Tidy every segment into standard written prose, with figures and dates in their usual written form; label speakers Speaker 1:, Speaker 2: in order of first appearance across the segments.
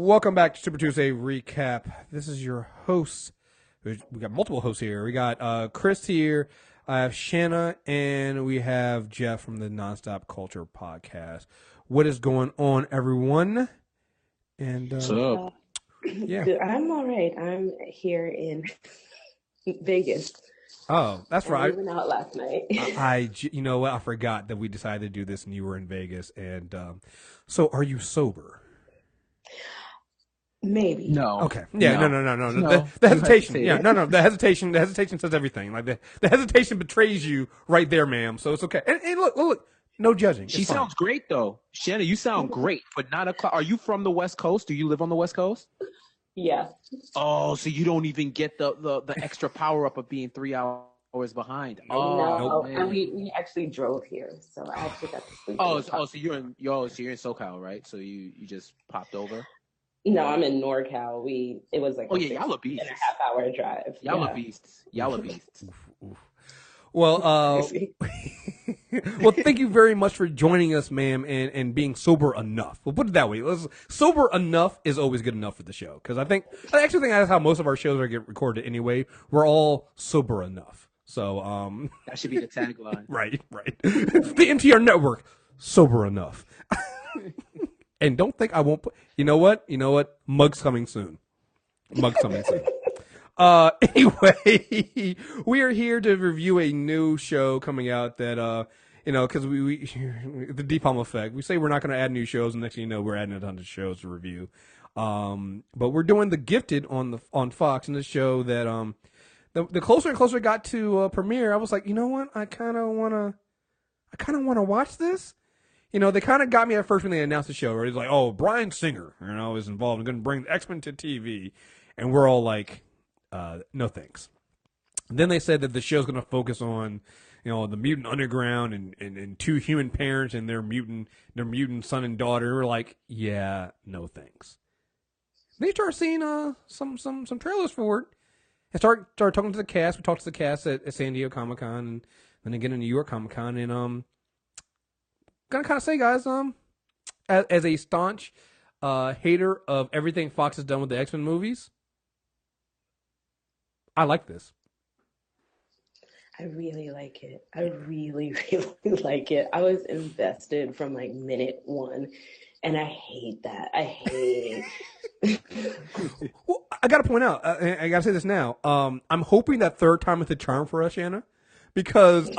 Speaker 1: Welcome back to Super Tuesday Recap. This is your host. We got multiple hosts here. We got Chris here. I have Shanna, and we have Jeff from the Nonstop Culture Podcast. What is going on, everyone? And
Speaker 2: What's up?
Speaker 1: Yeah,
Speaker 3: I'm all right. I'm here in Vegas.
Speaker 1: oh, that's right.
Speaker 3: We went out last night.
Speaker 1: You know what? I forgot that we decided to do this, and you were in Vegas. And so, are you sober?
Speaker 3: Maybe.
Speaker 2: No.
Speaker 1: Okay. Yeah. No.
Speaker 2: No,
Speaker 1: The
Speaker 2: you
Speaker 1: hesitation.
Speaker 2: had to say
Speaker 1: Yeah.
Speaker 2: it.
Speaker 1: No. The hesitation. The hesitation says everything. Like the hesitation betrays you right there, ma'am. So it's okay. And look. No judging.
Speaker 2: She
Speaker 1: It's fine.
Speaker 2: sounds great though. Shanna, you sound great, but not a. Are you from the West Coast? Do you live on the West Coast?
Speaker 3: Yeah.
Speaker 2: Oh, so you don't even get the extra power up of being 3 hours behind. Oh,
Speaker 3: No.
Speaker 2: man.
Speaker 3: And we actually drove here, so I actually got to sleep.
Speaker 2: So you're in SoCal, right? So you just popped over.
Speaker 3: No, I'm in NorCal. It was like
Speaker 2: Oh yeah, y'all are
Speaker 3: 6.5
Speaker 2: beasts.
Speaker 3: hour drive.
Speaker 2: Y'all are beasts. Y'all are beasts.
Speaker 1: Oof. Well, well, thank you very much for joining us, ma'am, and being sober enough. We'll put it that way. Sober enough is always good enough for the show, because I actually think that's how most of our shows are get recorded anyway. We're all sober enough. So,
Speaker 2: That should be the tagline.
Speaker 1: right. The MTR network, sober enough. And don't think I won't put. You know what? Mugs coming soon. Anyway, we are here to review a new show coming out that, because we the Deep Palm Effect. We say we're not going to add new shows, and next thing you know, we're adding a ton of shows to review. But we're doing The Gifted on Fox, and this show that the closer and closer it got to premiere, I was like, you know what? I kind of want to watch this. They kind of got me at first when they announced the show, where it's like, oh, Bryan Singer, is involved and going to bring X-Men to TV. And we're all like, no thanks. Then they said that the show's going to focus on, the mutant underground and two human parents and their mutant son and daughter. We're like, yeah, no thanks. They start seeing some trailers for it and start talking to the cast. We talked to the cast at San Diego Comic-Con and then again in New York Comic-Con, and gonna kind of say, guys, as a staunch hater of everything Fox has done with the X-Men movies, I like this.
Speaker 3: I really like it. I really, really like it. I was invested from like minute one, and I hate that. I hate it.
Speaker 1: Well, I gotta point out, I gotta say this now. I'm hoping that third time is the charm for us, Shanna. Because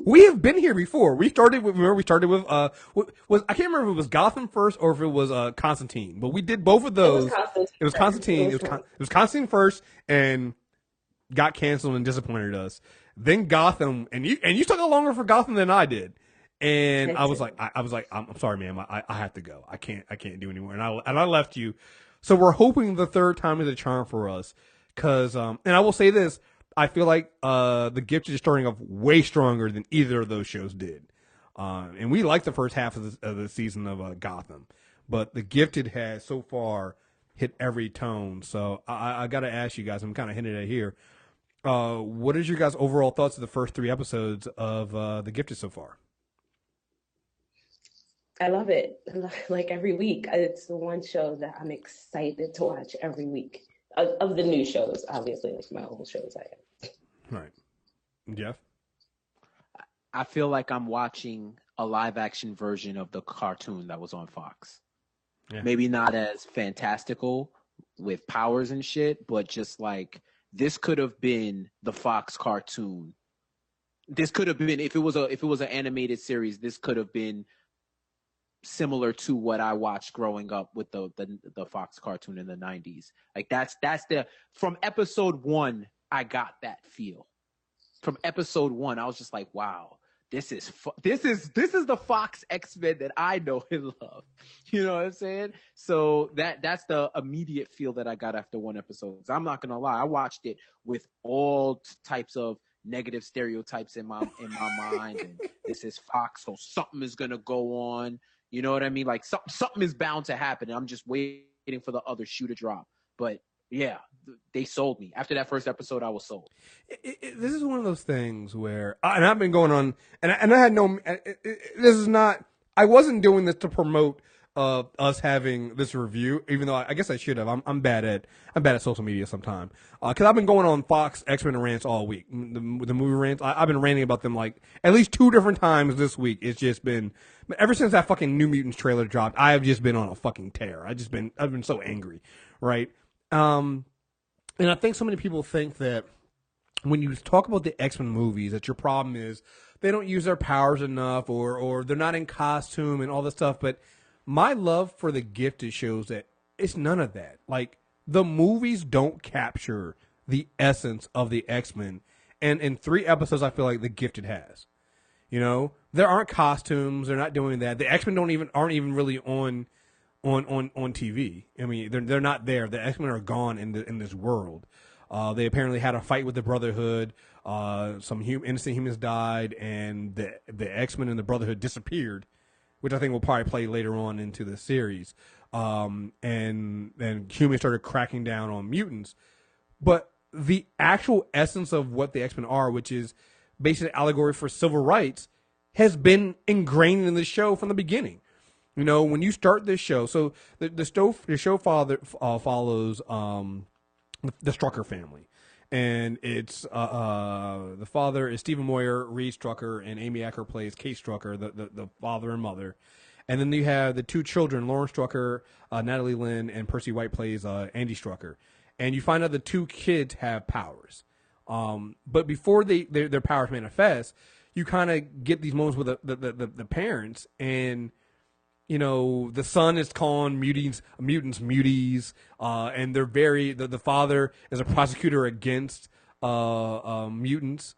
Speaker 1: we have been here before. We started with I can't remember if it was Gotham first or if it was Constantine, but we did both of those. It was Constantine. It was Constantine first, and got canceled and disappointed us. Then Gotham, and you took it longer for Gotham than I did. And I was like, I'm sorry, ma'am. I have to go. I can't do anymore. And I left you. So we're hoping the third time is a charm for us. Cause and I will say this. I feel like The Gifted is starting off way stronger than either of those shows did. And we like the first half of the season of Gotham. But The Gifted has so far hit every tone. So I got to ask you guys, I'm kind of hinting at here. What is your guys' overall thoughts of the first 3 episodes of The Gifted so far?
Speaker 3: I love it. Like every week, it's the one show that I'm excited to watch every week. Of the new shows, obviously, like my old shows, I am.
Speaker 1: Right. Jeff?
Speaker 2: I feel like I'm watching a live action version of the cartoon that was on Fox.
Speaker 1: Yeah.
Speaker 2: Maybe not as fantastical with powers and shit, but just like this could have been the Fox cartoon. This could have been if it was an animated series, this could have been similar to what I watched growing up with the Fox cartoon in the 90s. Like that's from episode 1 I got that feel. From episode 1 I was just like, wow, this is the Fox X-Men that I know and love. You know what I'm saying? So that's the immediate feel that I got after 1 episode. I'm not gonna lie, I watched it with all types of negative stereotypes in my mind, and this is Fox, so something is gonna go on. You know what I mean? Like something is bound to happen, and I'm just waiting for the other shoe to drop. But yeah, they sold me. After that first episode, I was sold.
Speaker 1: This is one of those things where, and I've been going on, and I had no. This is not. I wasn't doing this to promote us having this review, even though I guess I should have. I'm bad at social media sometimes. Because I've been going on Fox X-Men rants all week. The movie rants. I've been ranting about them like at least 2 different times this week. It's just been ever since that fucking New Mutants trailer dropped. I have just been on a fucking tear. I've been so angry, right? And I think so many people think that when you talk about the X-Men movies, that your problem is they don't use their powers enough, or they're not in costume and all this stuff. But my love for the Gifted shows that it's none of that. Like, the movies don't capture the essence of the X-Men, and in 3 episodes, I feel like the Gifted has. You know, there aren't costumes; they're not doing that. The X-Men aren't even really on TV. I mean, they're not there. The X-Men are gone in this world. They apparently had a fight with the Brotherhood. Some innocent humans died, and the X-Men and the Brotherhood disappeared, which I think will probably play later on into the series. And humans started cracking down on mutants. But the actual essence of what the X-Men are, which is basically an allegory for civil rights, has been ingrained in the show from the beginning. You know, when you start this show, so the show follows the Strucker family, and it's the father is Stephen Moyer, Reed Strucker, and Amy Acker plays Kate Strucker, the father and mother, and then you have the 2 children, Lauren Strucker, Natalie Lynn, and Percy White plays Andy Strucker, and you find out the 2 kids have powers, but before their powers manifest, you kind of get these moments with the parents, and you know, the son is calling mutants muties, and they're the father is a prosecutor against mutants,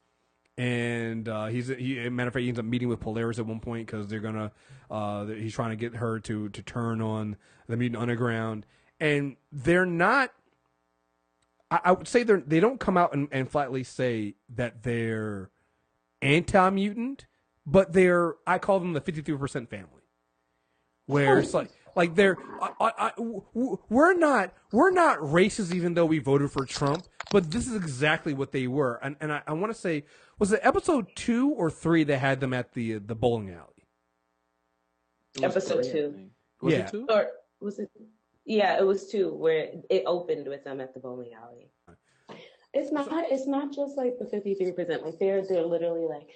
Speaker 1: and matter of fact, he ends up meeting with Polaris at one point because he's trying to get her to turn on the mutant underground, and they're not. I would say they don't come out and flatly say that they're anti-mutant, but I call them the 53% family. Where it's like they're we're not racist even though we voted for Trump, but this is exactly what they were. And I want to say, was it episode 2 or 3 that had them at the bowling alley?
Speaker 3: Episode 2.
Speaker 2: Was
Speaker 1: Yeah.
Speaker 2: it 2?
Speaker 3: Or was it? Yeah, it was 2 where it opened with them at the bowling alley. It's not just like the 53%. Like they're literally like,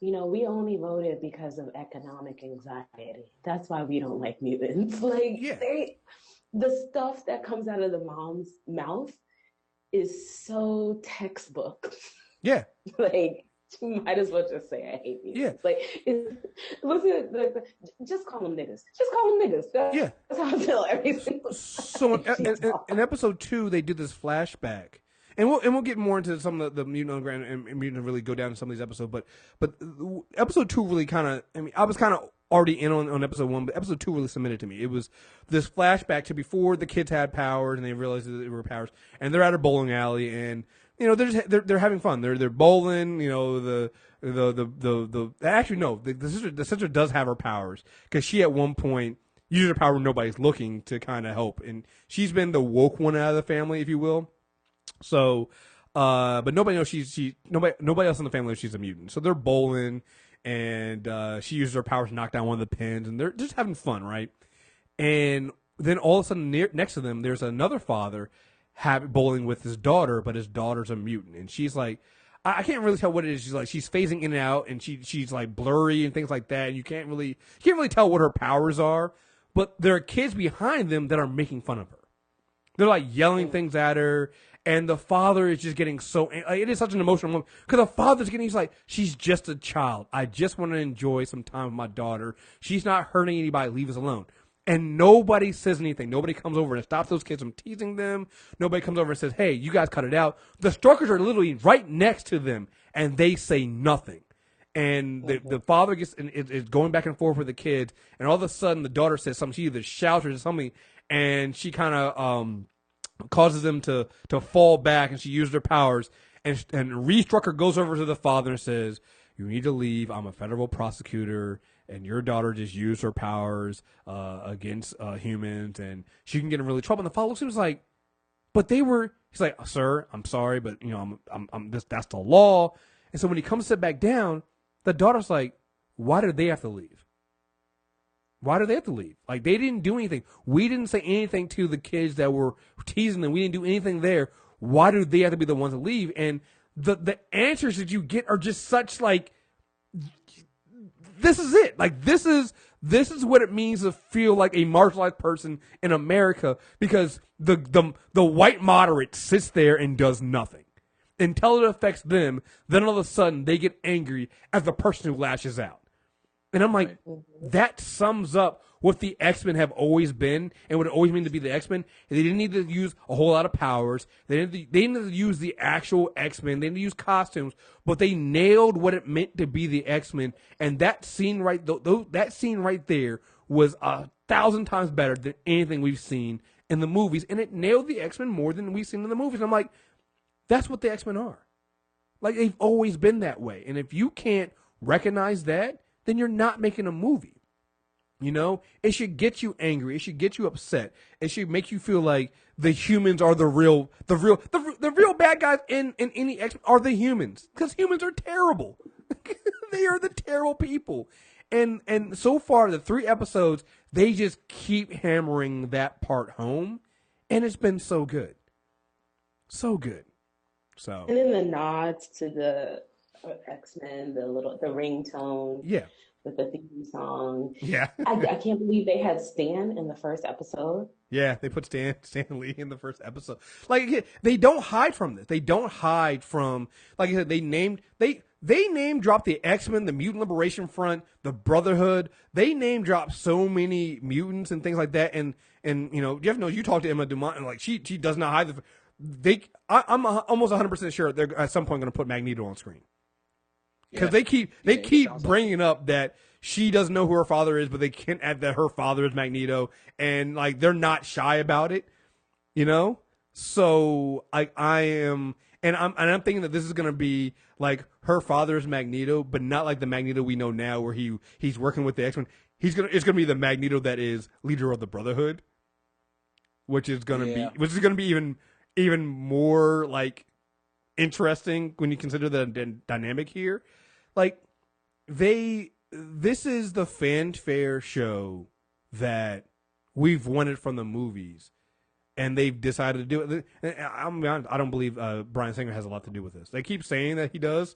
Speaker 3: you know, we only voted because of economic anxiety. That's why we don't like mutants. Like,
Speaker 1: Yeah.
Speaker 3: the stuff that comes out of the mom's mouth is so textbook.
Speaker 1: Yeah.
Speaker 3: Like, you might as well just say I hate mutants.
Speaker 1: Yeah.
Speaker 3: Like, just call them niggas. Just call them niggas. That's how I feel every single time.
Speaker 1: So in episode 2, they did this flashback. And we'll get more into some of the mutant underground and mutant really go down to some of these episodes, but episode 2 really kind of, I mean, I was kind of already in on episode 1, but episode 2 really cemented to me. It was this flashback to before the kids had powers and they realized that they were powers, and they're at a bowling alley, and you know they're having fun. They're bowling. You know the actually no, the sister does have her powers because she at one point uses her power when nobody's looking to kind of help, and she's been the woke one out of the family, if you will. So, but nobody knows nobody else in the family knows she's a mutant. So they're bowling, and she uses her powers to knock down one of the pins, and they're just having fun, right? And then all of a sudden, next to them, there's another father bowling with his daughter, but his daughter's a mutant, and she's like, I can't really tell what it is. She's phasing in and out, and she's like blurry and things like that. And you can't really tell what her powers are, but there are kids behind them that are making fun of her. They're like yelling things at her. And the father is just getting so, it is such an emotional moment because the father's he's like, she's just a child. I just want to enjoy some time with my daughter. She's not hurting anybody. Leave us alone. And nobody says anything. Nobody comes over and stops those kids from teasing them. Nobody comes over and says, hey, you guys cut it out. The Struckers are literally right next to them and they say nothing. And the father is going back and forth with the kids. And all of a sudden the daughter says something. She either shouts or something. And she kind of, causes them to fall back, and she used her powers. And Reed Strucker goes over to the father and says, you need to leave. I'm a federal prosecutor, and your daughter just used her powers against humans, and she can get in really trouble. And the father looks at him and was like, but he's like, sir, I'm sorry, but you know, that's the law. And so when he comes to sit back down, the daughter's like, why did they have to leave? Why do they have to leave? Like, they didn't do anything. We didn't say anything to the kids that were teasing them. We didn't do anything there. Why do they have to be the ones to leave? And the answers that you get are just such like, this is it. Like, this is what it means to feel like a marginalized person in America, because the white moderate sits there and does nothing until it affects them. Then all of a sudden they get angry at the person who lashes out. And I'm like, that sums up what the X-Men have always been and what it always means to be the X-Men. They didn't need to use a whole lot of powers. They didn't need to use the actual X-Men. They didn't use costumes, but they nailed what it meant to be the X-Men. And that scene that scene right there was 1,000 times better than anything we've seen in the movies. And it nailed the X-Men more than we've seen in the movies. I'm like, that's what the X-Men are. Like, they've always been that way. And if you can't recognize that, then you're not making a movie. You know, it should get you angry. It should get you upset. It should make you feel like the humans are the real bad guys in any X are the humans, because humans are terrible. They are the terrible people. And so far, the 3 episodes, they just keep hammering that part home, and it's been so good, so good. So,
Speaker 3: and then the nods to the X-Men, the ringtone,
Speaker 1: yeah, with
Speaker 3: the theme song.
Speaker 1: Yeah.
Speaker 3: I can't believe they had Stan in the first episode.
Speaker 1: Yeah, they put Stan Lee in the first episode. Like, they don't hide from this. They don't hide from, like I said, they name dropped the X-Men, the Mutant Liberation Front, the Brotherhood. They name drop so many mutants and things like that. And you know, Jeff knows, you talk to Emma Dumont, and like she does not hide I'm almost 100% sure they're at some point going to put Magneto on screen. Because they keep bringing up that she doesn't know who her father is, but they can't add that her father is Magneto, and like they're not shy about it, you know. So I'm thinking that this is gonna be like her father is Magneto, but not like the Magneto we know now, where he's working with the X-Men. It's gonna be the Magneto that is leader of the Brotherhood, which is gonna be even more like interesting when you consider the dynamic here. Like, this is the fanfare show that we've wanted from the movies, and they've decided to do it. I don't believe Bryan Singer has a lot to do with this. They keep saying that he does.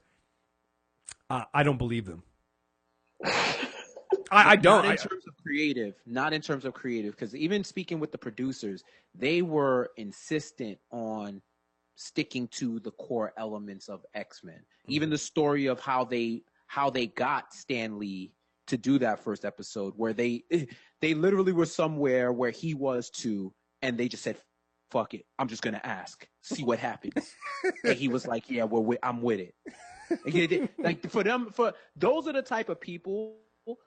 Speaker 1: I don't believe them. I don't.
Speaker 2: Not in terms of creative, because even speaking with the producers, they were insistent on sticking to the core elements of X-Men. Mm-hmm. Even the story of how they got Stan Lee to do that first episode, where they literally were somewhere where he was too, and they just said, "Fuck it, I'm just gonna ask, see what happens." And he was like, "Yeah, I'm with it." Like, for those are the type of people,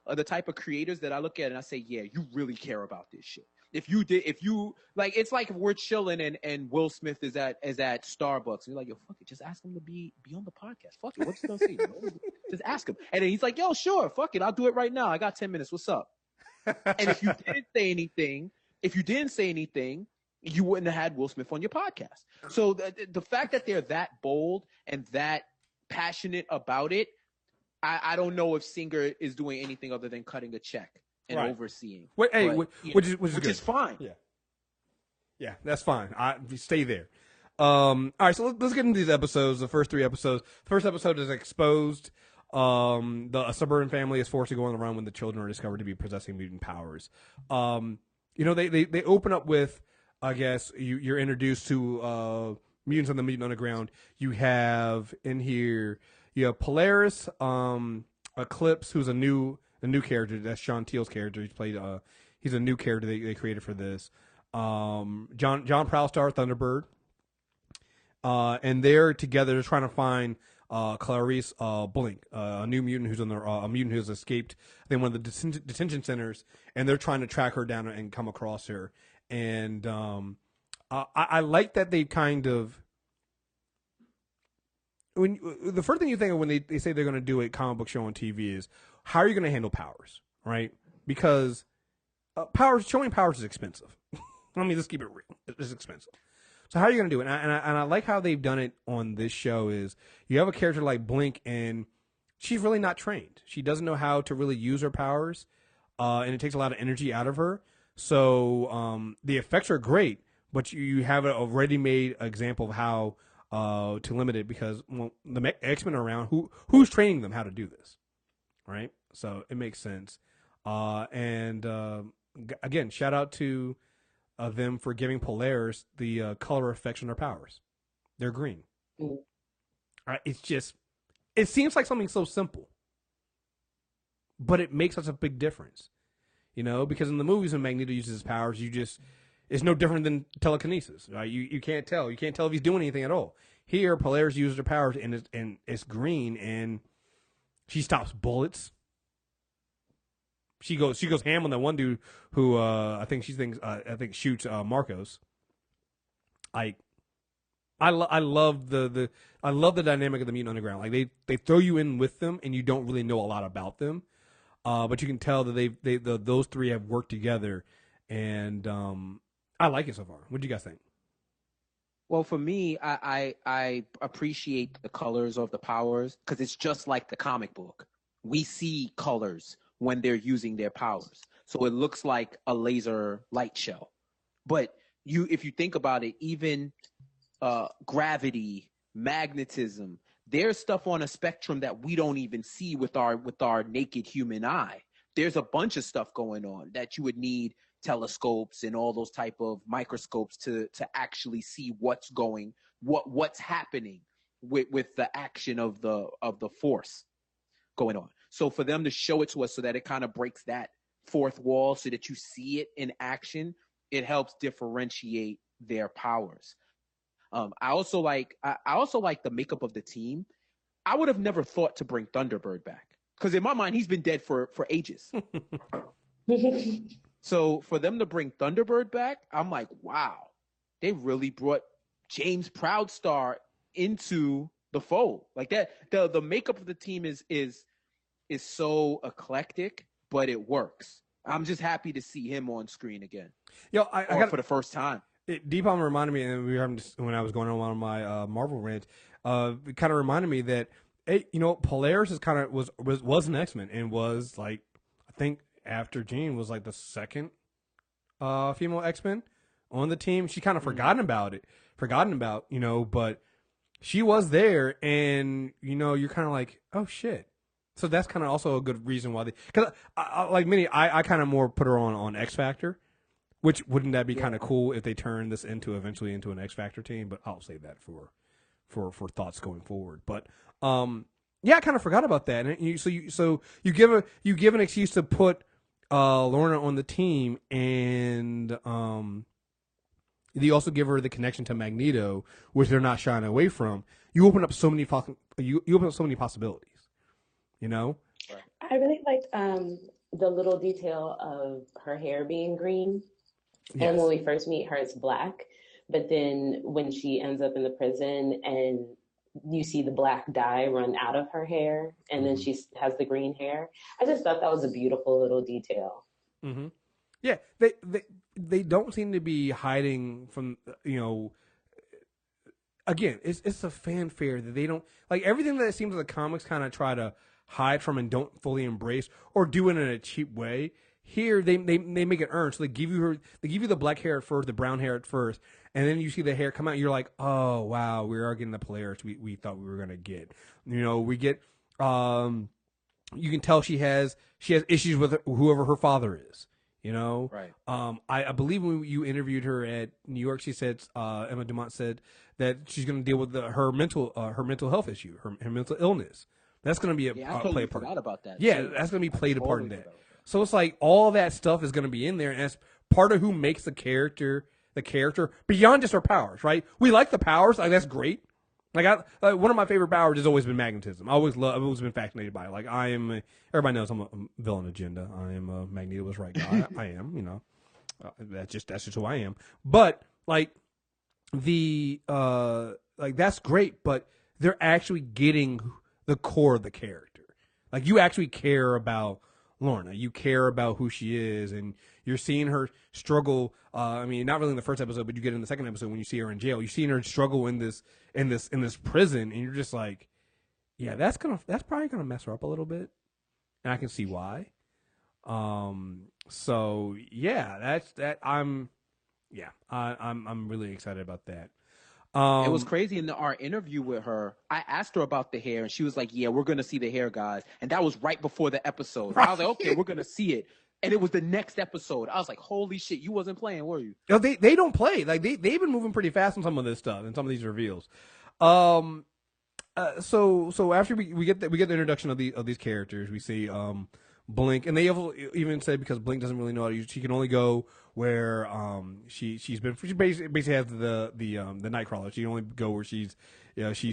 Speaker 2: or the type of creators that I look at and I say, "Yeah, you really care about this shit." If you like, it's like if we're chilling and Will Smith is at Starbucks, and you're like, "Yo, fuck it, just ask him to be on the podcast. Fuck it, what's he gonna say? Just ask him." And then he's like, "Yo, sure, fuck it, I'll do it right now. I got 10 minutes. What's up?" And if you didn't say anything, you wouldn't have had Will Smith on your podcast. So the fact that they're that bold and that passionate about it, I don't know if Singer is doing anything other than cutting a check and overseeing.
Speaker 1: Which is fine. Yeah, that's fine. Stay there. All right, so let's get into these episodes. The first 3 episodes. The first episode is Exposed. A suburban family is forced to go on the run when the children are discovered to be possessing mutant powers. You know, they open up with, I guess, you're introduced to mutants on the Mutant Underground. You have in here, you have Polaris, Eclipse, who's a new character. That's Sean Teal's character. He's a new character they created for this. John Prowlstar, Thunderbird, and they're together trying to find Clarice Blink, a new mutant who's a mutant who's escaped, I think, one of the detention centers, and they're trying to track her down and come across her. And I like that they kind of, the first thing you think of when they say they're going to do a comic book show on TV is, how are you going to handle powers, right? Because showing powers is expensive. Let me just keep it real. It's expensive. So how are you going to do it? And I like how they've done it on this show is, you have a character like Blink, and she's really not trained. She doesn't know how to really use her powers. and it takes a lot of energy out of her. So the effects are great, but you have a ready-made example of how to limit it because the X-Men are around. Who's training them how to do this, right? So it makes sense. And again, shout out to them for giving Polaris the color effects on their powers. They're green. It's just, it seems like something so simple, but it makes such a big difference, you know, because in the movies when Magneto uses his powers, it's no different than telekinesis, right? You can't tell. You can't tell if he's doing anything at all. Here, Polaris uses her powers and it's green and she stops bullets. She goes ham on that one dude who I think shoots Marcos. I love the dynamic of the Mutant Underground. Like they throw you in with them and you don't really know a lot about them, but you can tell that those three have worked together, and I like it so far. What do you guys think?
Speaker 2: Well, for me, I appreciate the colors of the powers because it's just like the comic book. We see colors when they're using their powers, so it looks like a laser light show. But if you think about it, even gravity, magnetism, there's stuff on a spectrum that we don't even see with our naked human eye. There's a bunch of stuff going on that you would need telescopes and all those type of microscopes to actually see what's happening with the action of the force going on. So for them to show it to us so that it kind of breaks that fourth wall so that you see it in action, it helps differentiate their powers. I also like the makeup of the team. I would have never thought to bring Thunderbird back because in my mind he's been dead for ages. So for them to bring Thunderbird back, I'm like, wow, they really brought James Proudstar into the fold. Like that, the makeup of the team is so eclectic, but it works. I'm just happy to see him on screen again.
Speaker 1: Yo, I got
Speaker 2: for the first time.
Speaker 1: Deepalm reminded me, and we were having when I was going on one of my Marvel rants, it kind of reminded me that Polaris is kind of was an X-Men and was like, I think after Jean was like the second female X-Men on the team. She kind of forgotten about, but she was there, and you're kind of like, oh shit. So that's kind of also a good reason why because I kind of more put her on X Factor. Which wouldn't that be kind of cool if they turn this eventually into an X Factor team? But I'll save that for thoughts going forward. But I kind of forgot about that. And you give an excuse to put Lorna on the team, and you also give her the connection to Magneto, which they're not shying away from. You open up so many possibilities.
Speaker 3: I really liked the little detail of her hair being green. Yes. And when we first meet her, it's black. But then when she ends up in the prison and you see the black dye run out of her hair, and then she has the green hair, I just thought that was a beautiful little detail.
Speaker 1: Mm-hmm. Yeah, they don't seem to be hiding from, again, it's a fanfare that they don't, like everything that it seems like the comics kind of try to hide from and don't fully embrace or do it in a cheap way. Here they make it earned, so they give you the black hair at first, the brown hair at first, and then you see the hair come out. And you're like, oh wow, we are getting the Polaris we thought we were gonna get. We get you can tell she has issues with whoever her father is.
Speaker 2: Right.
Speaker 1: I believe when you interviewed her at New York, she said Emma Dumont said that she's gonna deal with her mental health issue, her mental illness. That's gonna be play a part.
Speaker 2: Forgot about that.
Speaker 1: Yeah, that's gonna be played a part in that. So it's like all that stuff is going to be in there, and that's part of who makes the character beyond just her powers, right? We like the powers, like that's great. Like one of my favorite powers has always been magnetism. I've always been fascinated by it. Like everybody knows I'm a villain agenda. I am a Magneto was right guy. I am, that's just who I am. But like that's great, but they're actually getting the core of the character. Like you actually care about Lorna, you care about who she is, and you're seeing her struggle. Not really in the first episode, but you get in the second episode when you see her in jail. You're seeing her struggle in this prison, and you're just like, yeah, that's probably gonna mess her up a little bit, and I can see why. So yeah, that's that. I'm really excited about that.
Speaker 2: It was crazy in our interview with her. I asked her about the hair, and she was like, "Yeah, we're gonna see the hair, guys." And that was right before the episode.
Speaker 1: Right.
Speaker 2: I was like, "Okay, we're gonna see it." And it was the next episode. I was like, "Holy shit, you wasn't playing, were you?"
Speaker 1: No, they don't play. Like they've been moving pretty fast on some of this stuff and some of these reveals. So after we get the introduction of these characters, we see Blink, and they even said because Blink doesn't really know how to use, she can only go where she basically has the Nightcrawler. She can only go where she's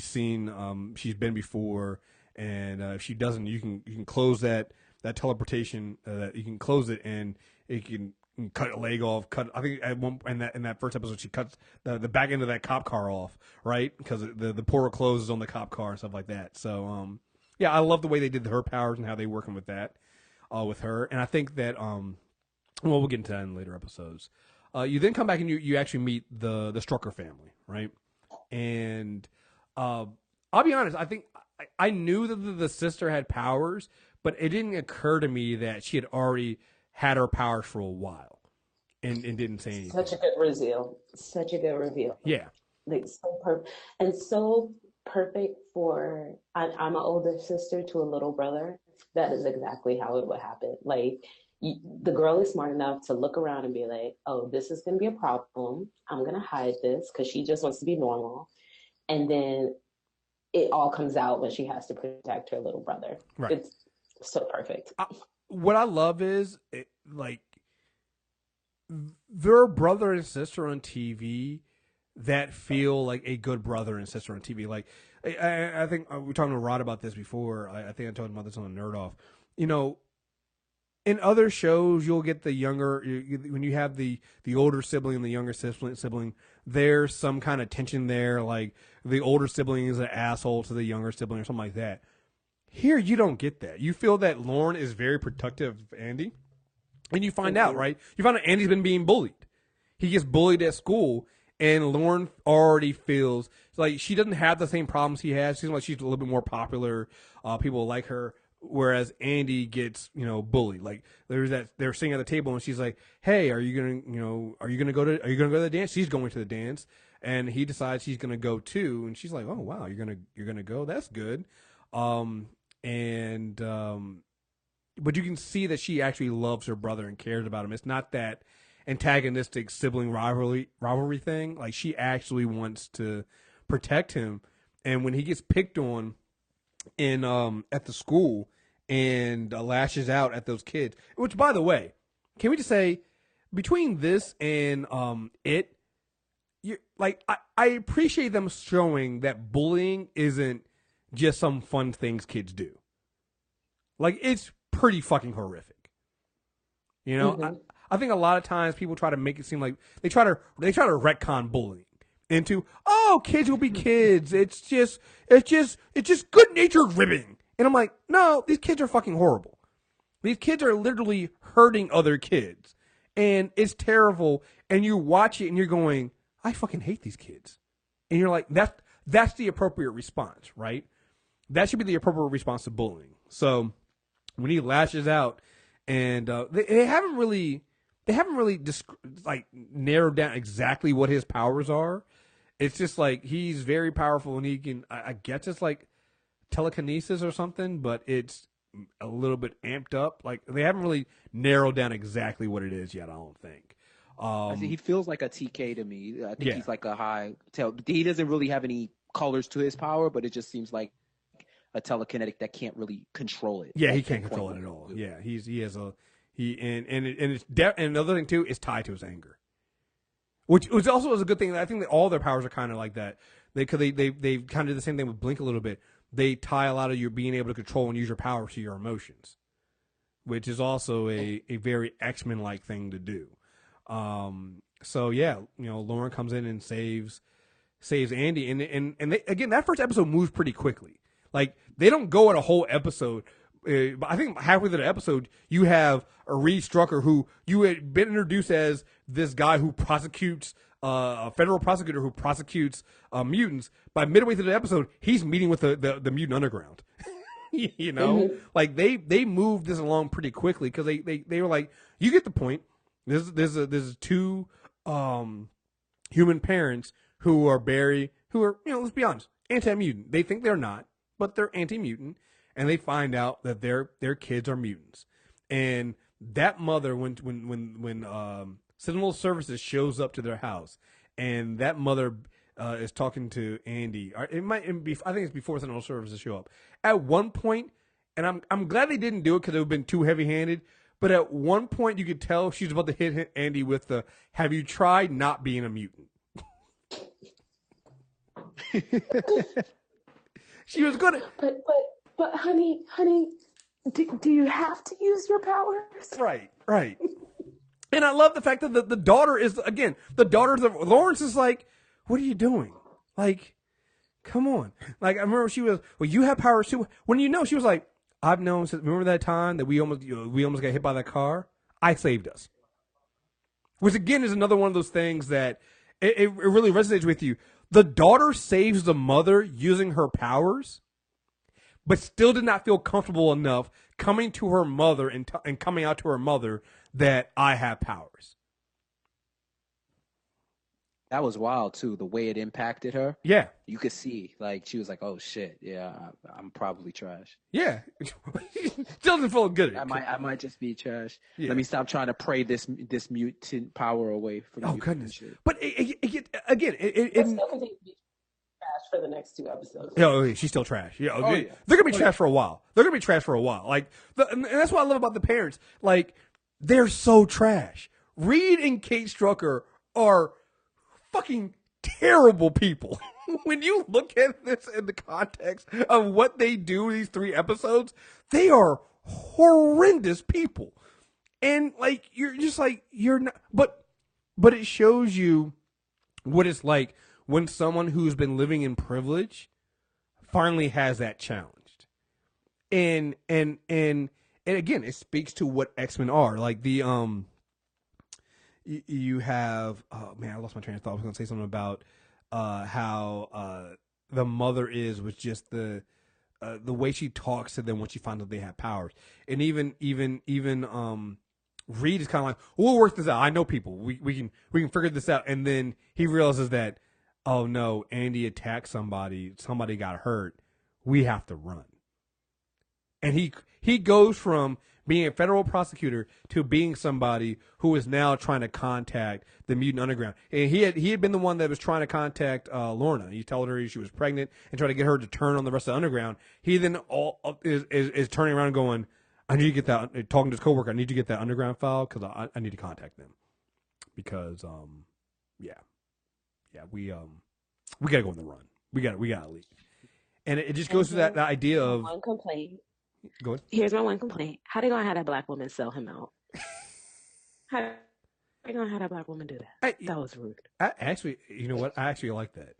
Speaker 1: seen she's been before, and if she doesn't, you can close that teleportation, that you can close it, and it can cut a leg off. I think at one in that first episode she cuts the back end of that cop car off, right? Because the portal closes on the cop car and stuff like that. So yeah, I love the way they did her powers and how they working with that with her. And I think that we'll get into that in later episodes. You then come back and you actually meet the Strucker family, right? And I'll be honest, I think I knew that the sister had powers, but it didn't occur to me that she had already had her powers for a while and didn't say anything.
Speaker 3: Such a good reveal. Such a good reveal.
Speaker 1: Yeah.
Speaker 3: Like so perfect. And so perfect for, I'm an older sister to a little brother. That is exactly how it would happen. Like, the girl is smart enough to look around and be like, oh, this is going to be a problem. I'm going to hide this because she just wants to be normal. And then it all comes out when she has to protect her little brother.
Speaker 1: Right.
Speaker 3: It's so perfect.
Speaker 1: What I love is, like, their brother and sister on TV that feel like a good brother and sister on TV. Like, I think we were talking to Rod about this before. I think I told him about this on the Nerd Off. You know, in other shows, you'll get the younger, when you have the older sibling and the younger sibling, there's some kind of tension there. Like, the older sibling is an asshole to the younger sibling or something like that. Here, you don't get that. You feel that Lauren is very protective of Andy. And you find out, right? You find out Andy's been being bullied. He gets bullied at school, and Lauren already feels like she doesn't have the same problems he has. She seems like she's a little bit more popular. People like her, whereas Andy gets, bullied. Like, they're sitting at the table, and she's like, "Hey, are you gonna go to the dance?" She's going to the dance, and he decides he's gonna go too. And she's like, "Oh wow, you're gonna go? That's good." But you can see that she actually loves her brother and cares about him. It's not that antagonistic sibling rivalry thing. Like, she actually wants to protect him. And when he gets picked on in at the school and lashes out at those kids, which, by the way, can we just say, between this and I appreciate them showing that bullying isn't just some fun things kids do. Like, it's pretty fucking horrific. I think a lot of times people try to make it seem like they try to retcon bullying into, oh, kids will be kids. It's just good natured ribbing. And I'm like, no, these kids are fucking horrible. These kids are literally hurting other kids. And it's terrible. And you watch it and you're going, I fucking hate these kids. And you're like, that's the appropriate response, right? That should be the appropriate response to bullying. So when he lashes out, and they haven't really narrowed down exactly what his powers are. It's just like he's very powerful, and he can, I guess it's like telekinesis or something, but it's a little bit amped up. Like, they haven't really narrowed down exactly what it is yet, I don't think.
Speaker 2: He feels like a TK to me. I think he's like a high tail. He doesn't really have any colors to his power, but it just seems like a telekinetic that can't really control it.
Speaker 1: Yeah, he can't control it at all. Yeah, and another thing too is tied to his anger, which also is a good thing. I think that all their powers are kind of like that. They kind of do the same thing with Blink a little bit. They tie a lot of your being able to control and use your powers to your emotions, which is also a very X-Men like thing to do. So yeah, Lauren comes in and saves Andy, and they, again, that first episode moves pretty quickly. Like, they don't go at a whole episode. I think halfway through the episode, you have a Reed Strucker who you had been introduced as this guy who prosecutes, a federal prosecutor who prosecutes mutants. By midway through the episode, he's meeting with the mutant underground. You know, like they moved this along pretty quickly because they were like, you get the point. There's two human parents who are let's be honest, anti-mutant. They think they're not, but they're anti-mutant, and they find out that their kids are mutants. And that mother, when Sentinel Services shows up to their house, and that mother is talking to Andy, or I think it's before Sentinel Services show up. At one point, and I'm glad they didn't do it because it would have been too heavy-handed. But at one point, you could tell she's about to hit Andy with the, "Have you tried not being a mutant?" She was gonna.
Speaker 3: But honey, do you have to use your powers?
Speaker 1: Right. And I love the fact that the daughter is, again, the daughter of Lawrence is like, "What are you doing? Like, come on." Like, I remember she was, "Well, you have powers too." When she was like, "I've known since, remember that time that we almost got hit by that car? I saved us." Which again is another one of those things that it really resonates with you. The daughter saves the mother using her powers, but still did not feel comfortable enough coming to her mother and coming out to her mother that I have powers.
Speaker 2: That was wild too. The way it impacted her.
Speaker 1: Yeah,
Speaker 2: you could see, like, she was like, "Oh shit, yeah, I'm probably trash."
Speaker 1: Yeah, doesn't feel good.
Speaker 2: I might just be trash.
Speaker 1: Yeah.
Speaker 2: Let me stop trying to pray this mutant power away from.
Speaker 1: Oh goodness!
Speaker 2: Shit.
Speaker 1: But again,
Speaker 3: It's still going to be trash for the next 2 episodes.
Speaker 1: Yeah, she's still trash. Yeah,
Speaker 2: yeah.
Speaker 1: They're gonna be trash for a while. Like, and that's what I love about the parents. Like, they're so trash. Reed and Kate Strucker are fucking terrible people. When you look at this in the context of what they do in these 3 episodes, they are horrendous people. And like, you're just like, you're not, but it shows you what it's like when someone who's been living in privilege finally has that challenged. And again, it speaks to what X-Men are. Like you have, oh man, I lost my train of thought. I was going to say something about how the mother was just the way she talks to them when she finds out they have powers. And even Reed is kind of like, "We'll work this out. I know people. We can figure this out." And then he realizes that, oh no, Andy attacked somebody. Somebody got hurt. We have to run. And he goes from being a federal prosecutor to being somebody who is now trying to contact the Mutant Underground. And he had been the one that was trying to contact Lorna. He told her she was pregnant and tried to get her to turn on the rest of the Underground. He then is turning around going, "I need to get that," talking to his coworker, "I need to get that Underground file because I need to contact them." Because we gotta go on the run. We gotta leave. And it just goes to that idea of
Speaker 3: one complaint.
Speaker 1: Go ahead.
Speaker 3: Here's my one complaint. How they gonna have that black woman sell him out? How they gonna have that black woman do that? That was rude.
Speaker 1: You know what? I actually like that.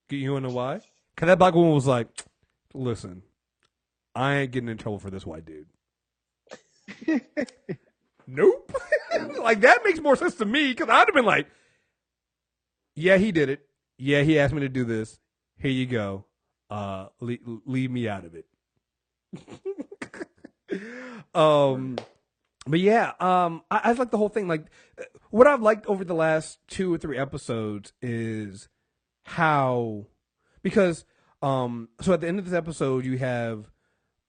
Speaker 1: You wanna know why? Because that black woman was like, "Listen, I ain't getting in trouble for this white dude." Nope. Like, that makes more sense to me because I'd have been like, "Yeah, he did it. Yeah, he asked me to do this. Here you go. Leave me out of it." But yeah, I like the whole thing. Like, what I've liked over the last 2 or 3 episodes is how, because so at the end of this episode you have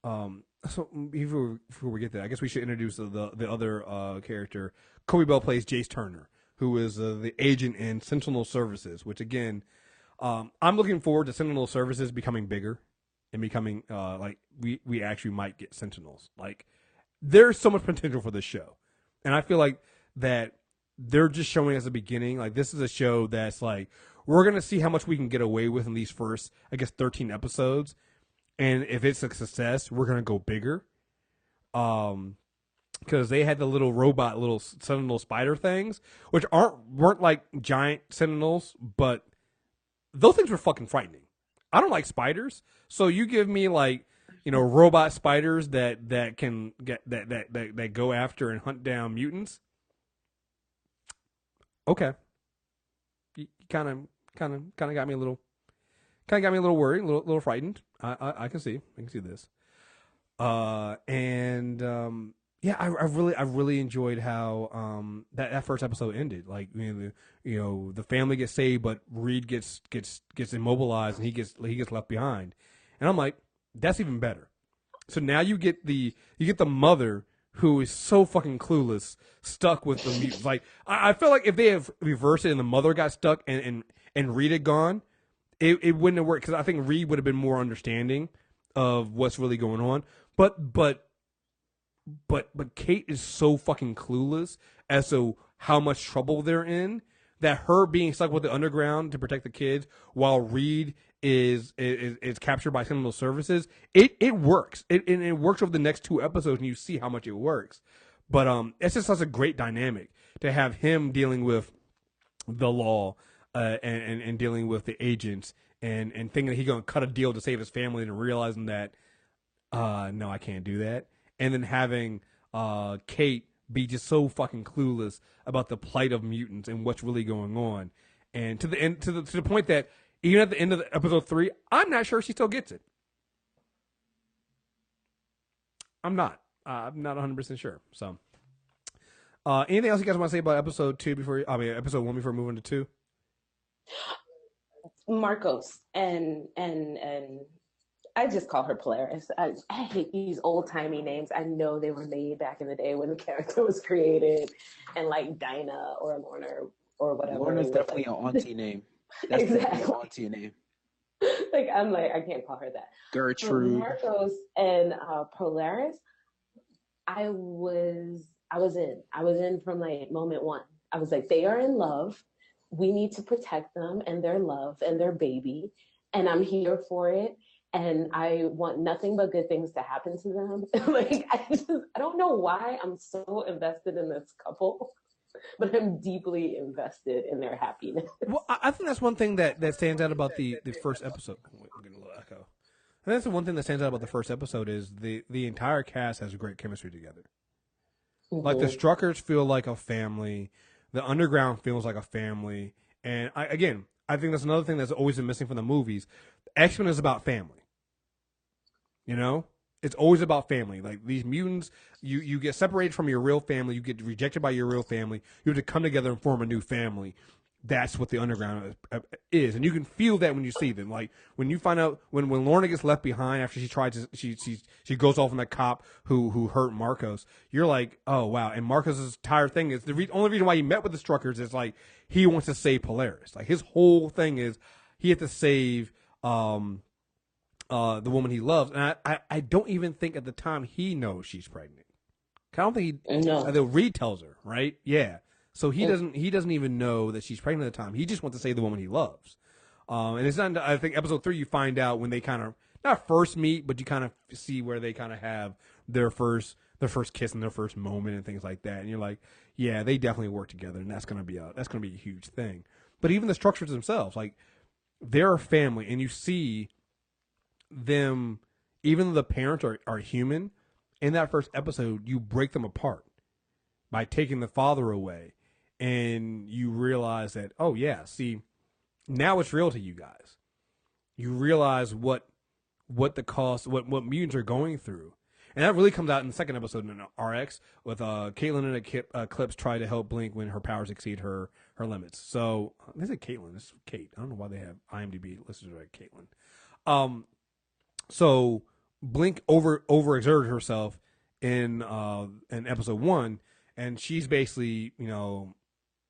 Speaker 1: so before we get there, I guess we should introduce the other character. Kobe Bell plays Jace Turner, who is the agent in Sentinel Services, which again, I'm looking forward to Sentinel Services becoming bigger and becoming like we actually might get Sentinels. Like, there's so much potential for this show, and I feel like that they're just showing us the beginning. Like, this is a show that's like, we're gonna see how much we can get away with in these first, I guess, 13 episodes, and if it's a success, we're gonna go bigger. Because they had the little robot, little Sentinel spider things, which weren't like giant Sentinels, but those things were fucking frightening. I don't like spiders, so you give me like, robot spiders that can get that go after and hunt down mutants. Okay, you kind of got me a little, worried, a little frightened. I can see this. Yeah, I really enjoyed how that first episode ended. Like the family gets saved, but Reed gets immobilized and he gets left behind. And I'm like, that's even better. So now you get the mother who is so fucking clueless, stuck with the mutants. Like I feel like if they have reversed it and the mother got stuck and Reed had gone, it wouldn't have worked because I think Reed would have been more understanding of what's really going on. But Kate is so fucking clueless as to how much trouble they're in that her being stuck with the underground to protect the kids while Reed is captured by criminal services. It works. It works over the next 2 episodes, and you see how much it works. But it's just such a great dynamic to have him dealing with the law and dealing with the agents and thinking that he's gonna cut a deal to save his family and realizing that no, I can't do that. And then having Kate be just so fucking clueless about the plight of mutants and what's really going on, and to the end, to the point that even at the end of the episode 3, I'm not sure she still gets it. I'm not 100% sure. So, anything else you guys want to say about episode 1 before moving to 2?
Speaker 3: Marcos and I just call her Polaris. I hate these old timey names. I know they were made back in the day when the character was created, and like Dinah or Lorna or whatever.
Speaker 2: Lorna's definitely an auntie name. That's exactly an auntie name.
Speaker 3: Like I'm like I can't call her that.
Speaker 2: Gertrude.
Speaker 3: Marcos and Polaris. I was in from like moment 1. I was like, they are in love. We need to protect them and their love and their baby, and I'm here for it. And I want nothing but good things to happen to them. Like I don't know why I'm so invested in this couple, but I'm deeply invested in their happiness.
Speaker 1: Well, I think that's one thing that stands out about the first episode. Wait, I'm getting a little echo. I think that's the one thing that stands out about the first episode is the entire cast has great chemistry together. Mm-hmm. Like the Struckers feel like a family, the Underground feels like a family, and I think that's another thing that's always been missing from the movies. X-Men is about family. You know, it's always about family. Like these mutants, you get separated from your real family. You get rejected by your real family. You have to come together and form a new family. That's what the Underground is, and you can feel that when you see them. Like when you find out when Lorna gets left behind after she goes off on that cop who hurt Marcos. You're like, oh wow. And Marcos's entire thing is the only reason why he met with the Struckers is like he wants to save Polaris. Like his whole thing is he had to save the woman he loves, and I don't even think at the time he knows she's pregnant. I don't think Reed tells her, right? Yeah. So he doesn't even know that she's pregnant at the time. He just wants to save the woman he loves. And it's not. I think episode 3 you find out when they kind of not first meet, but you kind of see where they kind of have their first kiss and their first moment and things like that. And you're like, yeah, they definitely work together, and that's gonna be a huge thing. But even the Structures themselves, like they're a family, and you see them, even though the parents are human, in that first episode, you break them apart by taking the father away, and you realize that, oh yeah, see, now it's real to you guys. You realize what the cost, what mutants are going through, and that really comes out in the second episode in RX with Caitlin and Eclipse try to help Blink when her powers exceed her limits. So this is Caitlin, this is Kate. I don't know why they have IMDb listed as Caitlin. So Blink overexerted herself in episode 1, and she's basically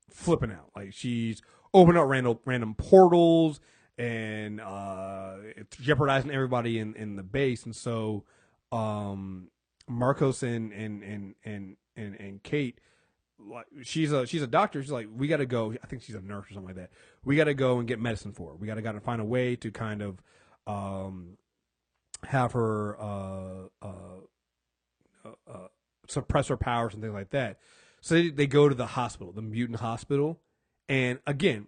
Speaker 1: flipping out. Like she's opening up random portals and jeopardizing everybody in the base. And so Marcos and Kate, she's a doctor. She's like, we got to go. I think she's a nurse or something like that. We got to go and get medicine for her. We got to find a way to kind of have her suppress her powers and things like that. So they go to the hospital, the mutant hospital. And again,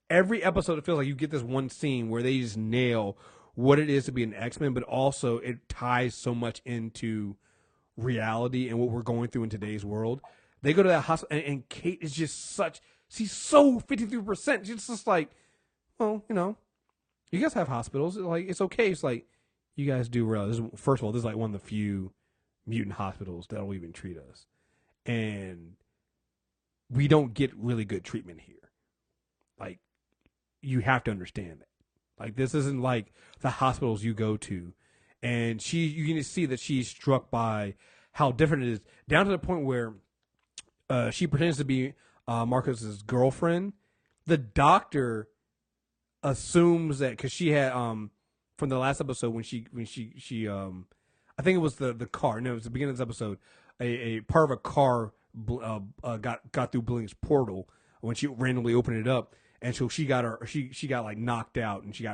Speaker 1: every episode it feels like you get this one scene where they just nail what it is to be an X-Men, but also it ties so much into reality and what we're going through in today's world. They go to that hospital, and Kate is just she's so 53%. She's just like, well, you guys have hospitals. Like, it's okay. It's like, you guys do realize, first of all, this is like one of the few mutant hospitals that'll even treat us. And we don't get really good treatment here. Like, you have to understand that. Like, this isn't like the hospitals you go to. And you can see that she's struck by how different it is, down to the point where she pretends to be Marcos's girlfriend. The doctor assumes that, because she had from the last episode when she I think it was the car. No, it was the beginning of this episode. A part of a car got through Bling's portal when she randomly opened it up, and so she got like knocked out, and she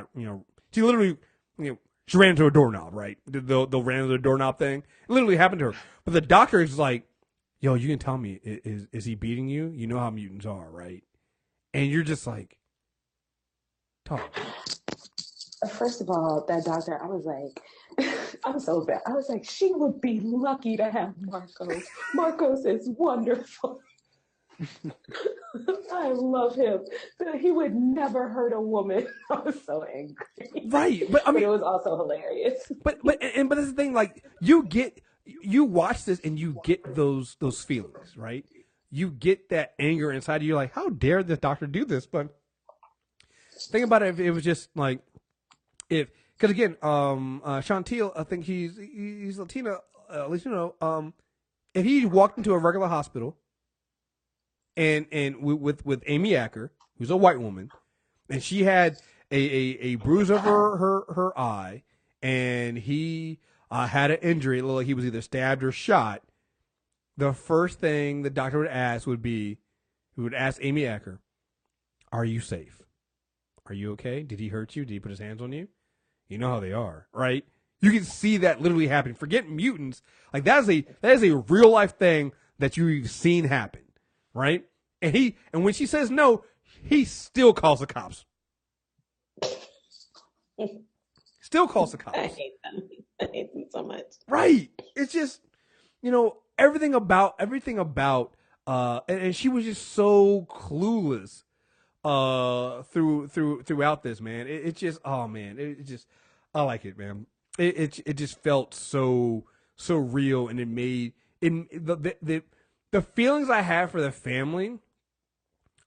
Speaker 1: literally she ran into a doorknob, right? The ran into the doorknob thing. It literally happened to her. But the doctor is like, "Yo, you can tell me, is he beating you? You know how mutants are, right?" And you're just like, talk.
Speaker 3: First of all, that doctor, I was like, I was so bad. I was like, she would be lucky to have Marcos. Marcos is wonderful. I love him. He would never hurt a woman. I was so angry.
Speaker 1: Right, but I mean,
Speaker 3: but it was also hilarious.
Speaker 1: But that's the thing. Like, you watch this and you get those feelings, right? You get that anger inside of you. Like, how dare this doctor do this? But think about it. If it was just like, because again, Chantil, I think he's Latino, at least if he walked into a regular hospital, and with Amy Acker, who's a white woman, and she had a bruise over her eye, and he had an injury, it looked like he was either stabbed or shot, the first thing the doctor would ask he would ask Amy Acker, "Are you safe? Are you okay? Did he hurt you? Did he put his hands on you?" You know how they are, right? You can see that literally happen. Forget mutants. Like, that is a real life thing that you've seen happen, right? And when she says no, he still calls the cops. Still calls the cops.
Speaker 3: I hate them. I hate them so much.
Speaker 1: Right. It's just, everything about, and she was just so clueless throughout this, man. It just, oh man, it just, I like it, man. It just felt so real, and it made the feelings I have for the family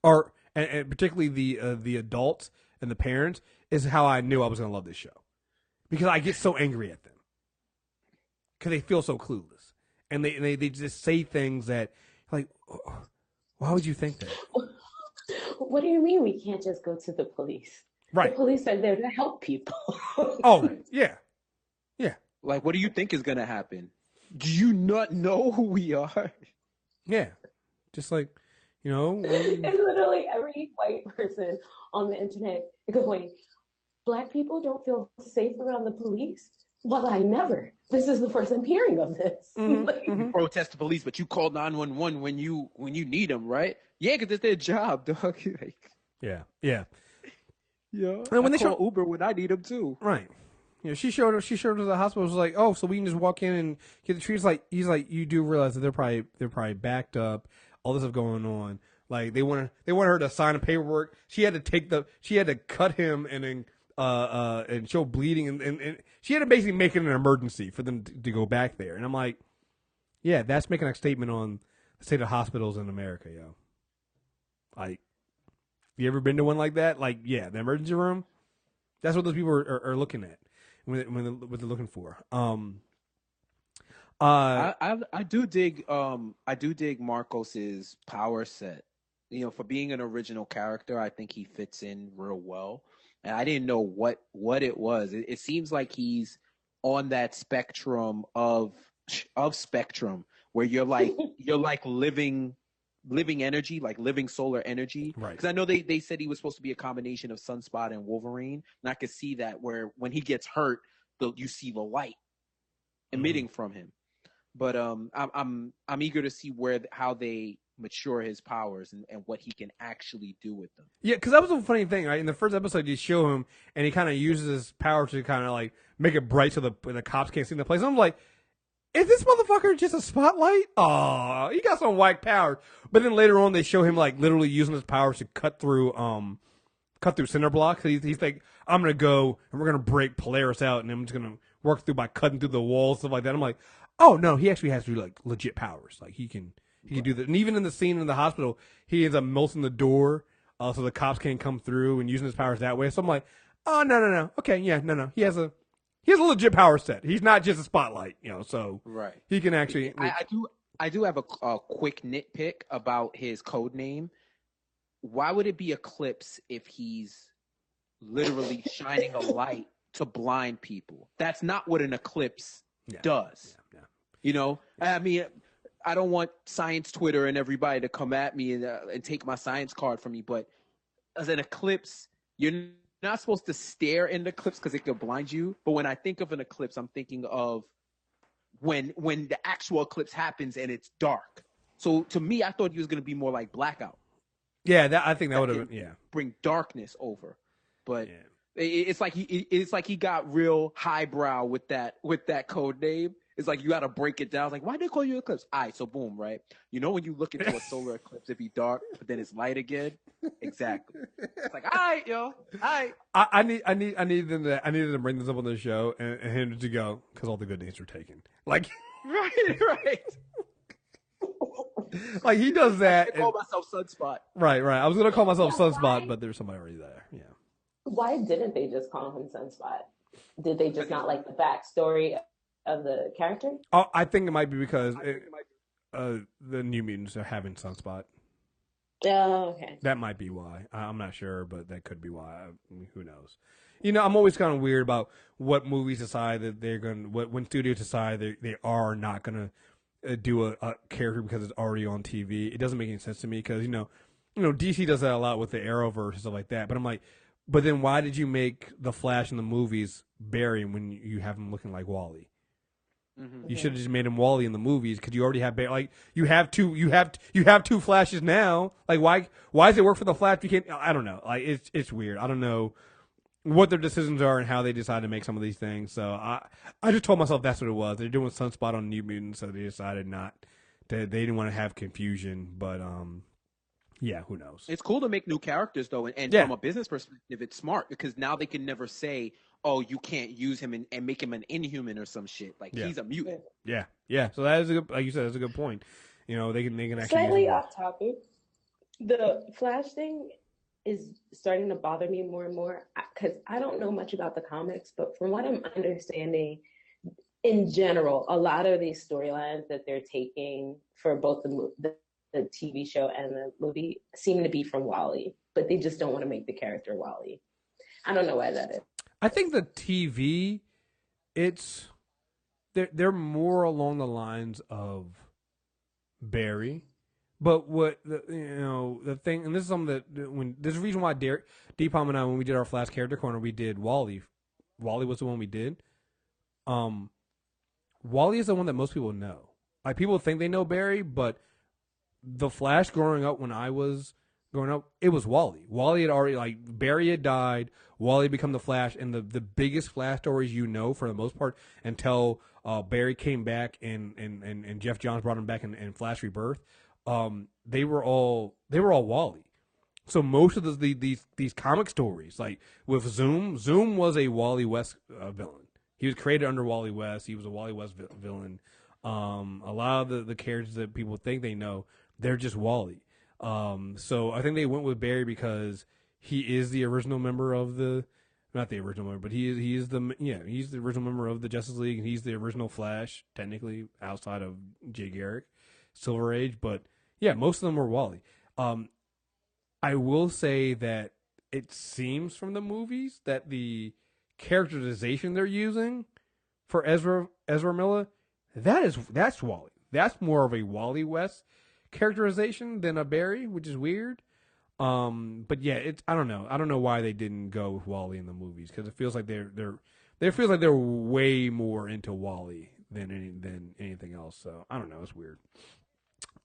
Speaker 1: are, and particularly the adults and the parents, is how I knew I was gonna love this show, because I get so angry at them because they feel so clueless, and they just say things that, like, why would you think that?
Speaker 3: What do you mean we can't just go to the police?
Speaker 1: Right.
Speaker 3: The police are there to help people.
Speaker 1: Oh, yeah. Yeah.
Speaker 2: Like, what do you think is going to happen? Do you not know who we are?
Speaker 1: Yeah. Just like,
Speaker 3: It's literally every white person on the internet going, Black people don't feel safe around the police? Well, I never. This is the first I'm hearing of this.
Speaker 2: Mm-hmm. You protest the police, but you call 911 when you need them, right? Yeah, because it's their job, dog.
Speaker 1: Yeah.
Speaker 2: Yeah.
Speaker 1: And when
Speaker 2: I
Speaker 1: they
Speaker 2: call Uber when I need them too.
Speaker 1: Right. She showed up to the hospital. It was like, oh, so we can just walk in and get the treatment. He's like, you do realize that they're probably backed up. All this stuff going on. Like, they want her to sign a paperwork. She had to cut him and then and show bleeding, and she had to basically make it an emergency for them to go back there. And I'm like, yeah, that's making a statement on the state of hospitals in America, yo. Like, you ever been to one like that? Like, yeah, the emergency room. That's what those people are looking at what they're looking for.
Speaker 2: I do dig Marcos's power set. For being an original character, I think he fits in real well. And I didn't know what it was. It seems like he's on that spectrum of spectrum where you're like living energy, like living solar energy.
Speaker 1: Right.
Speaker 2: Because I know they said he was supposed to be a combination of Sunspot and Wolverine, and I could see that where when he gets hurt, you see the light emitting from him. But I'm eager to see how they mature his powers and what he can actually do with them.
Speaker 1: Yeah, because that was a funny thing, right? In the first episode, you show him, and he kind of uses his power to kind of like make it bright so the cops can't see the place. I'm like, is this motherfucker just a spotlight? Oh, he got some whack power. But then later on, they show him like literally using his powers to cut through cinder blocks. He's like, I'm gonna go and we're gonna break Polaris out, and we're work through by cutting through the walls, stuff like that. I'm like, oh no, he actually has like legit powers. Like he can do that. And even in the scene in the hospital, he ends up melting the door, so the cops can't come through and using his powers that way. So I'm like, oh no, okay, yeah, no, he has a legit power set. He's not just a spotlight, So
Speaker 2: Right.
Speaker 1: he can actually.
Speaker 2: I do have a quick nitpick about his code name. Why would it be Eclipse if he's literally shining a light to blind people? That's not what an eclipse does. Yeah. I mean, I don't want science Twitter and everybody to come at me and take my science card from me, but as an eclipse, you're not supposed to stare in the eclipse because it could blind you. But when I think of an eclipse, I'm thinking of when the actual eclipse happens and it's dark. So to me, I thought he was going to be more like Blackout.
Speaker 1: Yeah, I think that would have been
Speaker 2: bring darkness over. But it's like he got real highbrow with that code name. It's like you got to break it down. It's like, why they call you Eclipse? All right, so boom, right? When you look into a solar eclipse, it'd be dark, but then it's light again. Exactly. It's like, all right, yo, all right.
Speaker 1: I needed to bring this up on the show and him to go because all the good names were taken. Like,
Speaker 2: right.
Speaker 1: Like he does that.
Speaker 2: I call myself Sunspot.
Speaker 1: Right. I was gonna call myself Sunspot, but there's somebody already there. Yeah.
Speaker 3: Why didn't they just call him Sunspot? Did they just not like the backstory of the character?
Speaker 1: Oh, I think it might be because the New Mutants are having Sunspot.
Speaker 3: Oh, okay.
Speaker 1: That might be why. I'm not sure, but that could be why. Who knows? I'm always kind of weird about what movies decide that they're going to, when studios decide they are not going to do a character because it's already on TV. It doesn't make any sense to me because, DC does that a lot with the Arrowverse and stuff like that. But I'm like, but then why did you make the Flash in the movies Barry when you have him looking like Wally? Mm-hmm. You should have just made him Wally in the movies because you already have Barry. Like you have two Flashes now. Like why does it work for the Flash? You can't. I don't know. Like it's weird. I don't know what their decisions are and how they decide to make some of these things. So I just told myself that's what it was. They're doing Sunspot on New Mutants, so they decided not to. They didn't want to have confusion, but yeah, who knows?
Speaker 2: It's cool to make new characters though, and from a business perspective, it's smart because now they can never say, "Oh, you can't use him and make him an Inhuman or some shit." Like he's a mutant.
Speaker 1: Yeah. So that is a good, like you said, that's a good point. They can actually
Speaker 3: slightly off topic. The Flash thing is starting to bother me more and more because I don't know much about the comics, but from what I'm understanding, in general, a lot of these storylines that they're taking for both the TV show and the movie seem to be from Wally, but they just don't want to make the character Wally. I don't know why that is.
Speaker 1: I think the TV, they're more along the lines of Barry. But what the thing, and this is something that there's a reason why Deepam and I, when we did our Flash character corner, we did Wally. Wally was the one we did. Wally is the one that most people know. Like people think they know Barry, but the Flash growing up when I was growing up, it was Wally. Wally had already Barry had died. Wally had become the Flash, and the biggest Flash stories for the most part until Barry came back and Jeff Johns brought him back in Flash Rebirth. They were all Wally. So most of these comic stories, like with Zoom was a Wally West villain. He was created under Wally West. He was a Wally West villain. A lot of the characters that people think they know, they're just Wally. So I think they went with Barry because he is the original member of not the original member, but he's the original member of the Justice League, and he's the original Flash, technically outside of Jay Garrick, Silver Age, but yeah, most of them were Wally. I will say that it seems from the movies that the characterization they're using for Ezra Miller, that's Wally. That's more of a Wally West characterization than a Barry, which is weird. But yeah, I don't know. I don't know why they didn't go with Wally in the movies because it feels like they're way more into Wally than anything else. So I don't know. It's weird.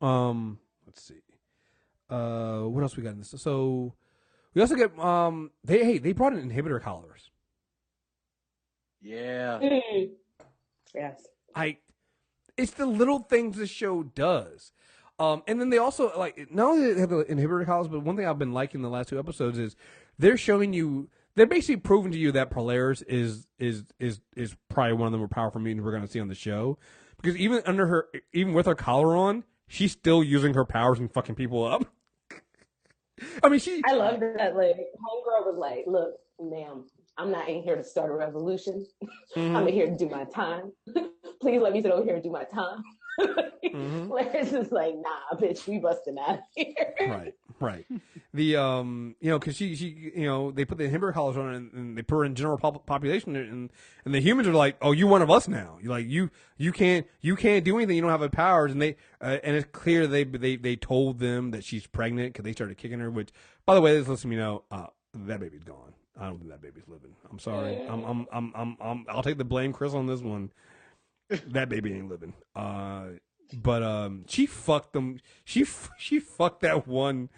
Speaker 1: Let's see. What else we got in this? So we also get they brought in inhibitor collars.
Speaker 2: Yeah.
Speaker 3: Yes.
Speaker 1: It's the little things the show does. And then they also not only they have the inhibitor collars, but one thing I've been liking the last two episodes is they're showing you they're basically proving to you that Polaris is probably one of the more powerful mutants we're going to see on the show, because even with her collar on, she's still using her powers and fucking people up. I mean,
Speaker 3: I love that. Like, homegirl was like, "Look, ma'am, I'm not in here to start a revolution.
Speaker 1: Mm-hmm.
Speaker 3: I'm in here to do my time. Please let me sit over here and do my time." Claire's just like, "Nah, bitch, we busting out of here."
Speaker 1: Right. The because she they put the Himber collars on and they put her in general population, and the humans are like, "Oh, you one of us now. Like you can't do anything. You don't have the powers." And they and it's clear they told them that she's pregnant because they started kicking her. Which, by the way, this lets me know that baby's gone. I don't think that baby's living. I'm sorry. I'll take the blame, Chris, on this one. That baby ain't living. But she fucked them. She fucked that one,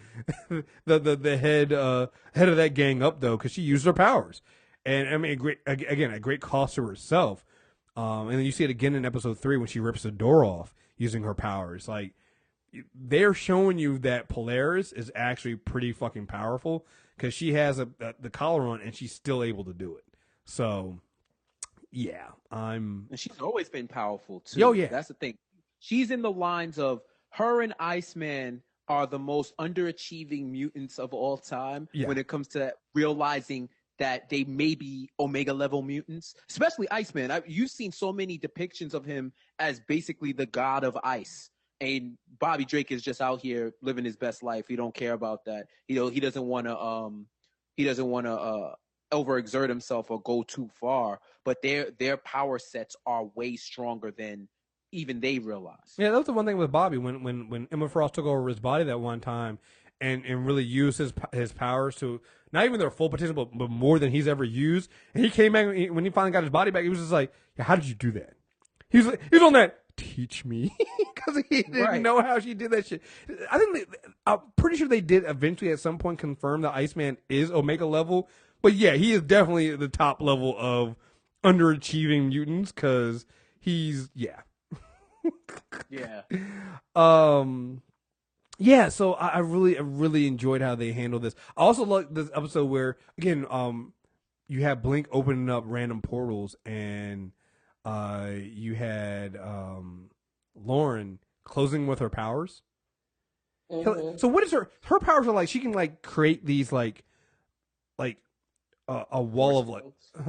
Speaker 1: the head of that gang up though, because she used her powers, and I mean a great cost to herself. And then you see it again in episode 3 when she rips the door off using her powers. Like, they're showing you that Polaris is actually pretty fucking powerful because she has the collar on and she's still able to do it. So. Yeah, and
Speaker 2: she's always been powerful too.
Speaker 1: Oh yeah,
Speaker 2: that's the thing. She's in the lines of her and Iceman are the most underachieving mutants of all time when it comes to realizing that they may be Omega level mutants. Especially Iceman. You've seen so many depictions of him as basically the god of ice, and Bobby Drake is just out here living his best life. He don't care about that. He doesn't want to overexert himself or go too far, but their power sets are way stronger than even they realize.
Speaker 1: Yeah, that was the one thing with Bobby when Emma Frost took over his body that one time and really used his powers to not even their full potential, but more than he's ever used. And he came back when he finally got his body back. He was just like, yeah, "How did you do that?" He was on that. Teach me, because he didn't know how she did that shit. I'm pretty sure they did eventually at some point confirm that Iceman is Omega level. But yeah, he is definitely at the top level of underachieving mutants because he's
Speaker 2: yeah.
Speaker 1: Yeah, so I really enjoyed how they handled this. I also like this episode where again you have Blink opening up random portals and you had Lauren closing with her powers. Mm-hmm. So what is her powers are like? She can like create these like a wall of like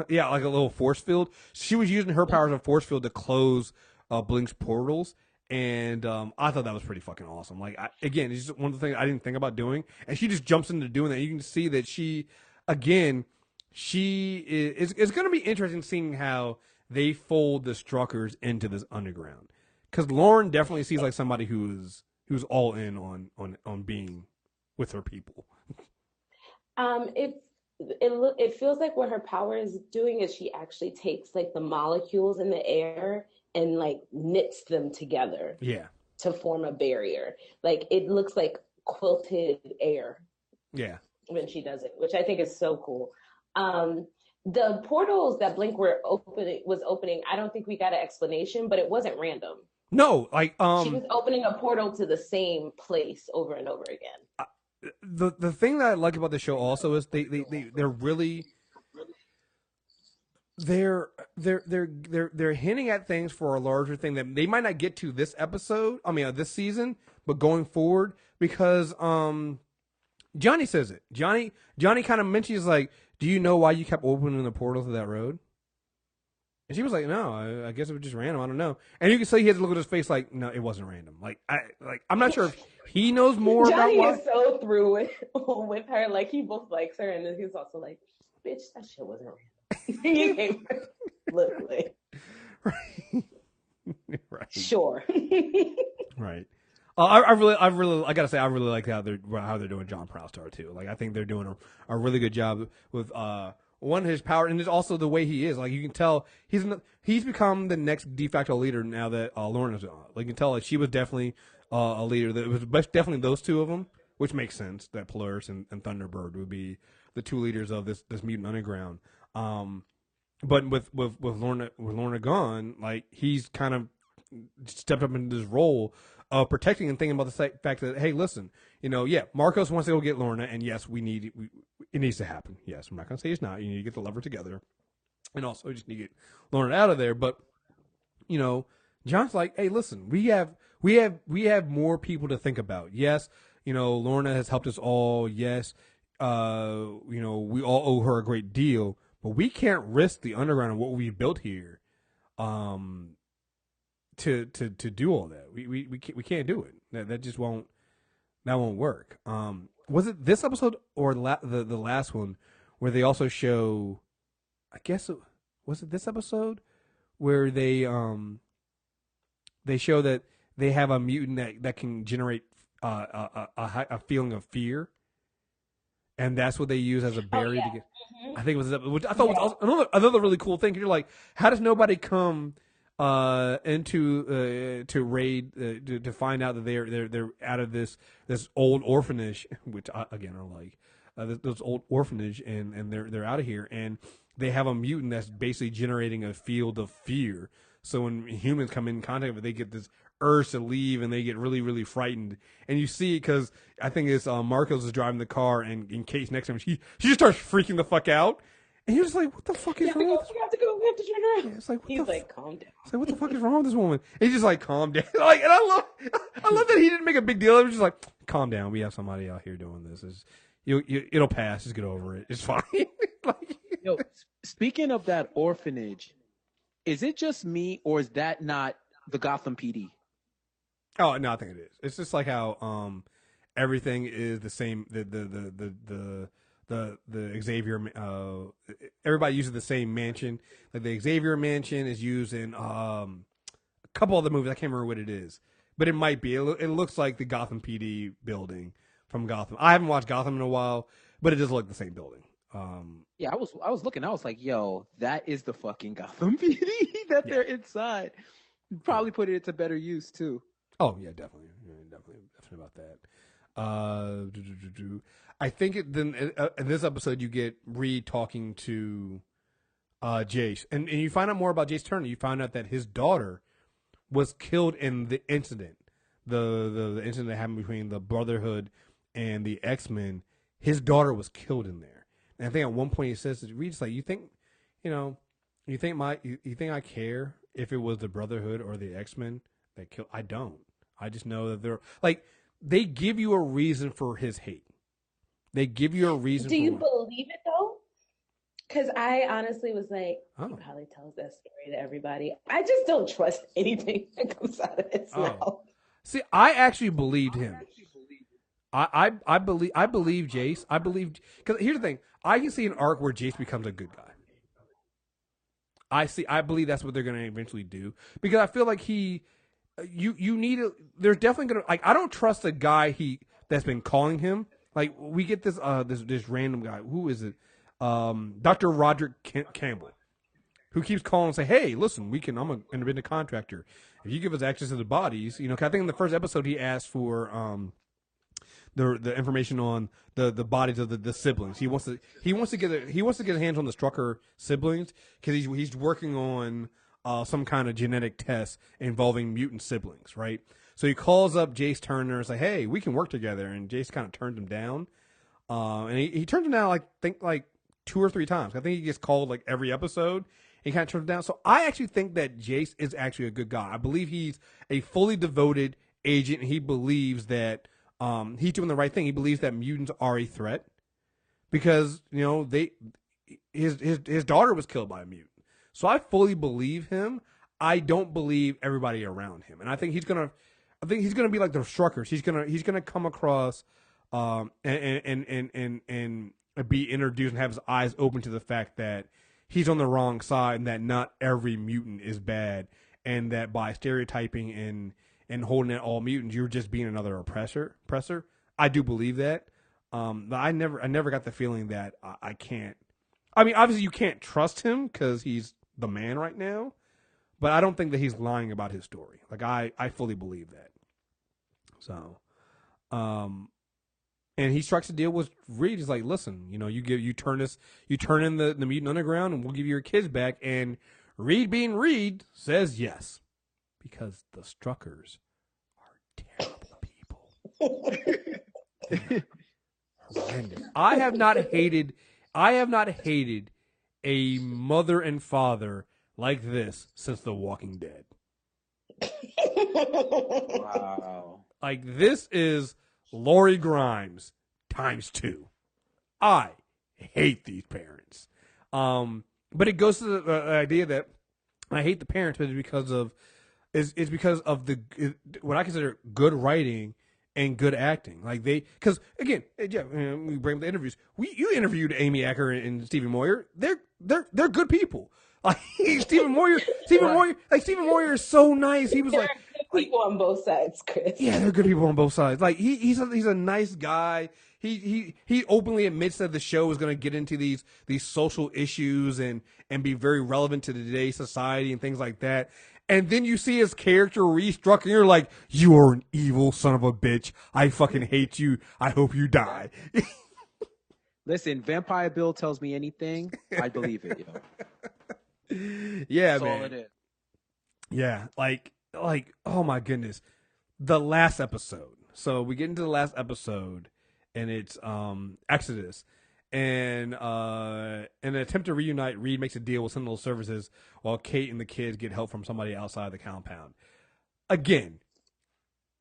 Speaker 1: like a little force field. She was using her powers of force field to close Blink's portals, and I thought that was pretty fucking awesome. Like again, it's just one of the things I didn't think about doing, and she just jumps into doing that. You can see that she is going to be interesting seeing how they fold the Struckers into this underground, because Lauren definitely seems like somebody who's all in on being with her people.
Speaker 3: It feels like what her power is doing is she actually takes like the molecules in the air and like knits them together to form a barrier. Like it looks like quilted air when she does it, which I think is so cool. The portals that Blink was opening, I don't think we got an explanation, but it wasn't random.
Speaker 1: No, like
Speaker 3: she was opening a portal to the same place over and over again.
Speaker 1: The thing that I like about the show also is they're really they're hinting at things for a larger thing that they might not get to this episode. I mean, this season, but going forward, because Johnny says it. Johnny kind of mentions like, "Do you know why you kept opening the portal to that road?" And she was like, "No, I guess it was just random. I don't know." And you can say he has to look at his face like, "No, it wasn't random." I'm not sure if he knows more
Speaker 3: Johnny
Speaker 1: about why.
Speaker 3: Johnny is so through with her. Like he both likes her, and then he's also like, "Bitch, that shit wasn't random." You came look like,
Speaker 1: right?
Speaker 3: Sure,
Speaker 1: right. I really, I gotta say, I really like how they're doing John Proudstar too. Like, I think they're doing a really good job with his power, and it's also the way he is. Like, you can tell he's become the next de facto leader now that Lauren is on. Like, you can tell like she was definitely a leader. That was definitely those two of them, which makes sense that Polaris and Thunderbird would be the two leaders of this mutant underground. But with Lorna gone, like he's kind of stepped up into this role protecting and thinking about the fact that, hey, listen, Marcos wants to go get Lorna, and yes, it needs to happen. Yes, I'm not going to say it's not. You need to get the lover together, and also you just need to get Lorna out of there. But John's like, hey, listen, we have more people to think about. Yes, Lorna has helped us all. Yes, we all owe her a great deal, but we can't risk the underground and what we've built here. To do all that, we can't do it. That just won't work. Was it this episode or the last one where they also show? I guess was it this episode where they show that they have a mutant that can generate a feeling of fear, and that's what they use as a barrier to get. I think it was, which I thought was also another really cool thing. You're like, how does nobody come into to raid to find out that they're out of this old orphanage, which I like this old orphanage, and they're out of here, and they have a mutant that's basically generating a field of fear. So when humans come in contact with it, they get this urge to leave, and they get really, really frightened. And you see it because I think it's Marcos is driving the car, and Kate's next to him. She just starts freaking the fuck out. And you're just like, what the fuck is wrong?
Speaker 3: We have to go. We have to turn around.
Speaker 1: Yeah, it's like,
Speaker 3: he's like, calm down.
Speaker 1: It's like, what the fuck is wrong with this woman? And he's just like, calm down. Like, and I love that he didn't make a big deal. He was just like, calm down. We have somebody out here doing this. It'll pass. Just get over it. It's fine. Like,
Speaker 2: yo, speaking of that orphanage, is it just me or is that not the Gotham PD?
Speaker 1: Oh no, I think it is. It's just like how everything is the same. The Xavier, everybody uses the same mansion. Like the Xavier mansion is used in a couple other movies. I can't remember what it is, but it might be. It looks like the Gotham PD building from Gotham. I haven't watched Gotham in a while, but it does look like the same building.
Speaker 2: Yeah, I was looking. I was like, yo, that is the fucking Gotham PD that they're inside. Probably put it to better use too.
Speaker 1: Oh yeah, definitely about that. I think then in this episode you get Reed talking to Jace, and you find out more about Jace Turner. You find out that his daughter was killed in the incident, the incident that happened between the Brotherhood and the X-Men. His daughter was killed in there, and I think at one point he says to Reed's like, you think I care if it was the Brotherhood or the X-Men that killed? I don't. I just know that they're like, they give you a reason for his hate. They give you a reason.
Speaker 3: Do you believe it though? Because I honestly was like, he probably tells that story to everybody. I just don't trust anything that comes out of his mouth.
Speaker 1: See, I actually believed him. I believe Jace. I believe, because here's the thing. I can see an arc where Jace becomes a good guy. I believe that's what they're going to eventually do, because I feel like you need a, there's definitely going to, like, I don't trust the guy that's been calling him. Like, we get this this random guy. Who is it? Dr. Roderick Campbell, who keeps calling and say, hey, listen, I'm an independent contractor. If you give us access to the bodies, 'cause I think in the first episode he asked for the information on the bodies of the siblings. He wants to get his hands on the Strucker siblings, because he's working on some kind of genetic test involving mutant siblings, right? So he calls up Jace Turner and say, hey, we can work together. And Jace kind of turned him down. And he turned him down, I think, 2 or 3 times. I think he gets called, every episode. He kind of turned him down. So I actually think that Jace is actually a good guy. I believe he's a fully devoted agent. And he believes that he's doing the right thing. He believes that mutants are a threat. Because, his daughter was killed by a mutant. So I fully believe him. I don't believe everybody around him. And I think he's gonna be like the Struckers. He's gonna come across and be introduced and have his eyes open to the fact that he's on the wrong side, and that not every mutant is bad, and that by stereotyping and holding at all mutants, you're just being another oppressor. I do believe that. But I never got the feeling that I can't. I mean, obviously you can't trust him because he's the man right now. But I don't think that he's lying about his story. I fully believe that. So, and he strikes a deal with Reed. He's like, listen, you turn in the Mutant Underground, and we'll give you your kids back. And Reed, being Reed, says yes, because the Struckers are Horrendous. I have not hated a mother and father like this since The Walking Dead.
Speaker 2: Wow.
Speaker 1: Like, this is Lori Grimes times 2. I hate these parents. But it goes to the idea that I hate the parents, but it's because of what I consider good writing and good acting. Like, because again, yeah, we bring up the interviews. You interviewed Amy Acker and Stephen Moyer. They're good people. Like, Stephen Moyer is so nice. He was
Speaker 3: There
Speaker 1: like,
Speaker 3: are good people on both sides, Chris.
Speaker 1: yeah, there are good people on both sides. Like, he's a nice guy. He openly admits that the show is going to get into these social issues and be very relevant to today's society and things like that. And then you see his character restruck, and you're like, you are an evil son of a bitch. I fucking hate you. I hope you die.
Speaker 2: Listen, Vampire Bill tells me anything, I believe it, yo.
Speaker 1: Yeah,
Speaker 2: That's
Speaker 1: man.
Speaker 2: all it is.
Speaker 1: Yeah, like, oh my goodness, the last episode. So we get into the last episode, and it's Exodus, and in an attempt to reunite, Reed makes a deal with Sentinel Services while Kate and the kids get help from somebody outside the compound. Again,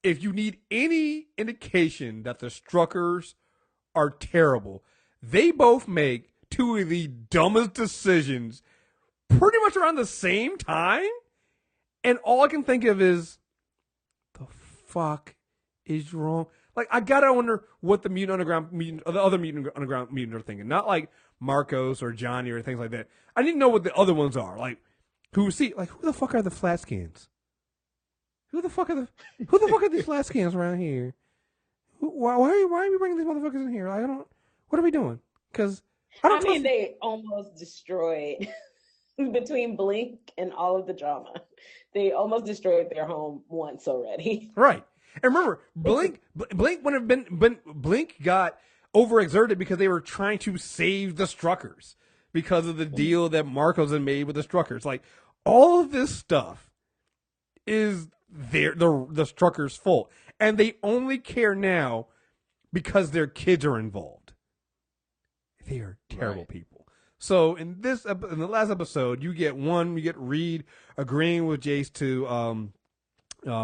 Speaker 1: if you need any indication that the Struckers are terrible, they both make two of the dumbest decisions pretty much around the same time. And all I can think of is, the fuck is wrong? Like, I gotta wonder what the other Mutant Underground mutants are thinking. Not like Marcos or Johnny or things like that. I need to know what the other ones are. Like, who the fuck are the flat skins? Who the fuck are these flat skins around here? Why are we bringing these motherfuckers in here? What are we doing? Because
Speaker 3: I mean, they almost destroyed between Blink and all of the drama. They almost destroyed their home once already.
Speaker 1: Right. And remember, Blink would have been Blink got overexerted because they were trying to save the Struckers because of the deal that Marcos had made with the Struckers. Like, all of this stuff is the Struckers' fault. And they only care now because their kids are involved. They are terrible people. So in the last episode, you get Reed agreeing with Jace to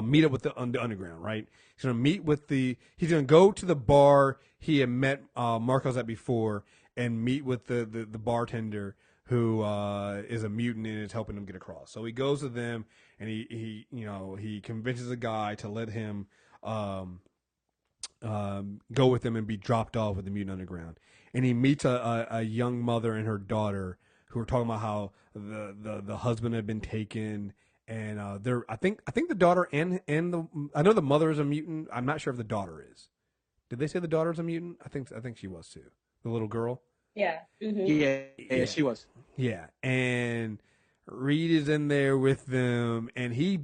Speaker 1: meet up with the underground, right? He's gonna go to the bar he had met Marcos at before and meet with the bartender who is a mutant and is helping him get across. So he goes to them and he convinces a guy to let him go with them and be dropped off with the mutant underground. And he meets a young mother and her daughter who are talking about how the husband had been taken, and I think the daughter and I know the mother is a mutant. I'm not sure if the daughter is. Did they say the daughter's a mutant? I think she was too. The little girl.
Speaker 3: Yeah. Mm-hmm.
Speaker 2: Yeah, she was.
Speaker 1: Yeah, and Reed is in there with them, and he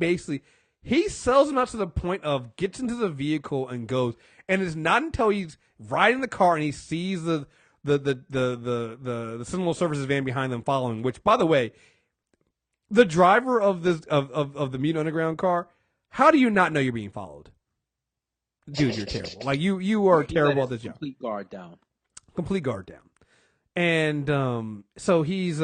Speaker 1: sells them out to the point of gets into the vehicle and goes. And it's not until he's riding the car and he sees the Sentinel Services van behind them following. Which, by the way, the driver of the Mutant Underground car, how do you not know you're being followed? Dude, you're terrible. Like, you are terrible at this job.
Speaker 2: Complete guard down.
Speaker 1: And so he's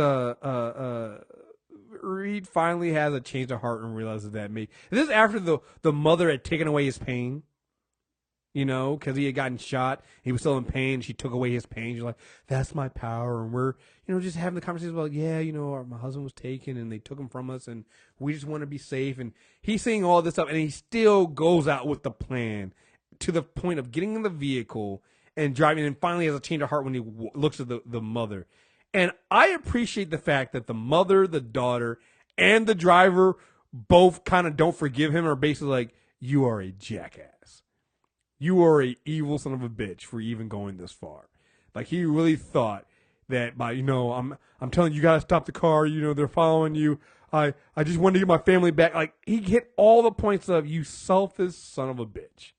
Speaker 1: Reed finally has a change of heart and realizes that this is after the mother had taken away his pain. You know, because he had gotten shot. He was still in pain. She took away his pain. She's like, that's my power. And we're, just having the conversation about, my husband was taken and they took him from us and we just want to be safe. And he's saying all this stuff and he still goes out with the plan to the point of getting in the vehicle and driving, and finally has a change of heart when he looks at the mother. And I appreciate the fact that the mother, the daughter, and the driver both kind of don't forgive him, or basically like, you are a jackass. You are a evil son of a bitch for even going this far. Like, he really thought that by, I'm telling you, you got to stop the car. They're following you. I just wanted to get my family back. Like, he hit all the points of, you selfish son of a bitch.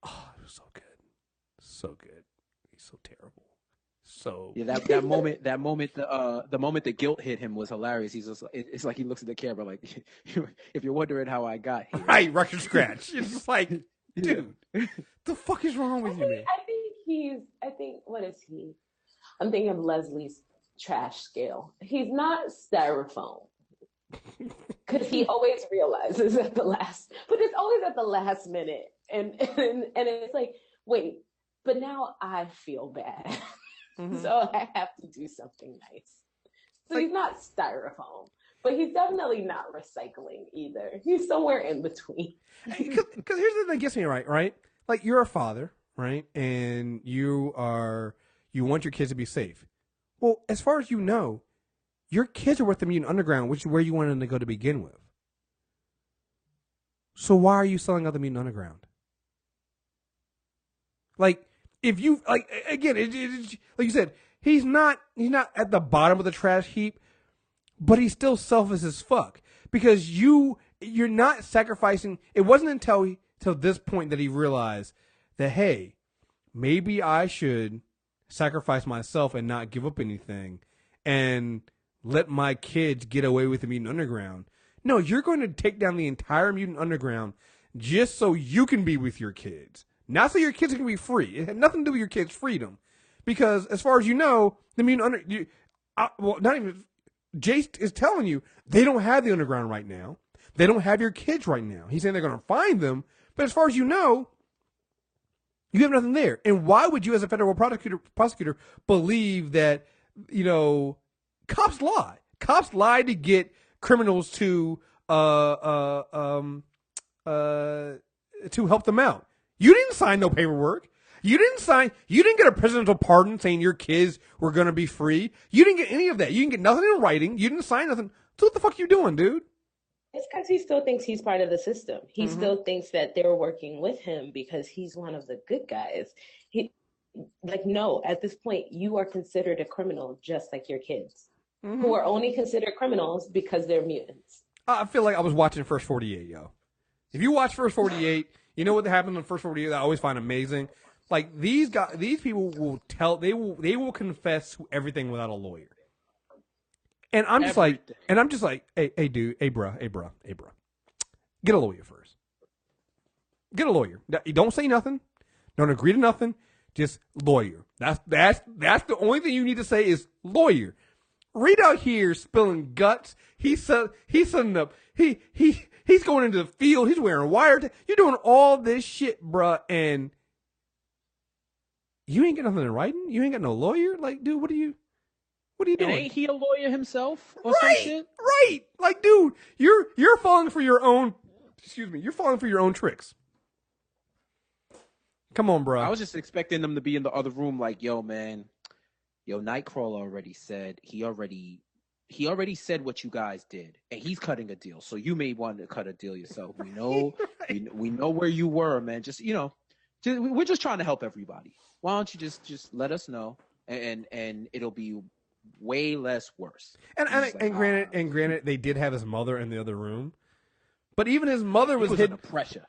Speaker 1: Oh, it was so good. So good. He's so terrible. So
Speaker 2: yeah, that moment, the moment the guilt hit him was hilarious. He's just, it's like he looks at the camera like, if you're wondering how I got here,
Speaker 1: right, record scratch. It's just like, dude, the fuck is wrong with you, man?
Speaker 3: I think what is he? I'm thinking of Leslie's trash scale. He's not styrofoam. Because he always realizes at the last, but it's always at the last minute. And it's like, wait, but now I feel bad. So I have to do something nice. So he's not styrofoam, but he's definitely not recycling either. He's somewhere in between.
Speaker 1: Because here's the thing that gets me right? Like, you're a father, right? And you want your kids to be safe. Well, as far as you know, your kids are with the Mutant Underground, which is where you wanted them to go to begin with. So why are you selling out the Mutant Underground? Like, if you, like, again, like you said, he's not at the bottom of the trash heap, but he's still selfish as fuck. Because you're not sacrificing. It wasn't until this point that he realized that, hey, maybe I should sacrifice myself and not give up anything and let my kids get away with the Mutant Underground. No, you're going to take down the entire Mutant Underground just so you can be with your kids. Not so your kids can be free. It had nothing to do with your kids' freedom. Because as far as you know, the Mutant not even, Jace is telling you, they don't have the Underground right now. They don't have your kids right now. He's saying they're going to find them. But as far as you know, you have nothing there. And why would you, as a federal prosecutor believe that, cops lie? Cops lie to get criminals to help them out. You didn't sign no paperwork. You didn't get a presidential pardon saying your kids were going to be free. You didn't get any of that. You didn't get nothing in writing. You didn't sign nothing. So what the fuck are you doing, dude?
Speaker 3: It's because he still thinks he's part of the system. He still thinks that they're working with him because he's one of the good guys. No, at this point, you are considered a criminal just like your kids, who are only considered criminals because they're mutants.
Speaker 1: I feel like I was watching First 48, yo. If you watch First 48, you know what happened in First 48 that I always find amazing? Like, these people will they will confess to everything without a lawyer. And I'm just like, hey, dude, hey, bruh. Get a lawyer first. Get a lawyer. Don't say nothing. Don't agree to nothing. Just lawyer. That's the only thing you need to say is lawyer. Reed out here spilling guts. He's setting up. He's going into the field. He's wearing wire. You're doing all this shit, bruh, and you ain't got nothing in writing. You ain't got no lawyer. Like, dude, what are you doing?
Speaker 2: And ain't he a lawyer himself or some shit?
Speaker 1: Right. Like, dude, you're falling for your own. Excuse me. You're falling for your own tricks. Come on, bro.
Speaker 2: I was just expecting them to be in the other room, like, yo, man, Nightcrawler already said he already said what you guys did, and he's cutting a deal. So you may want to cut a deal yourself. We know, we know where you were, man. We're just trying to help everybody. Why don't you just let us know, and it'll be way less worse.
Speaker 1: And granted, they did have his mother in the other room, but even his mother was hidden
Speaker 2: under pressure.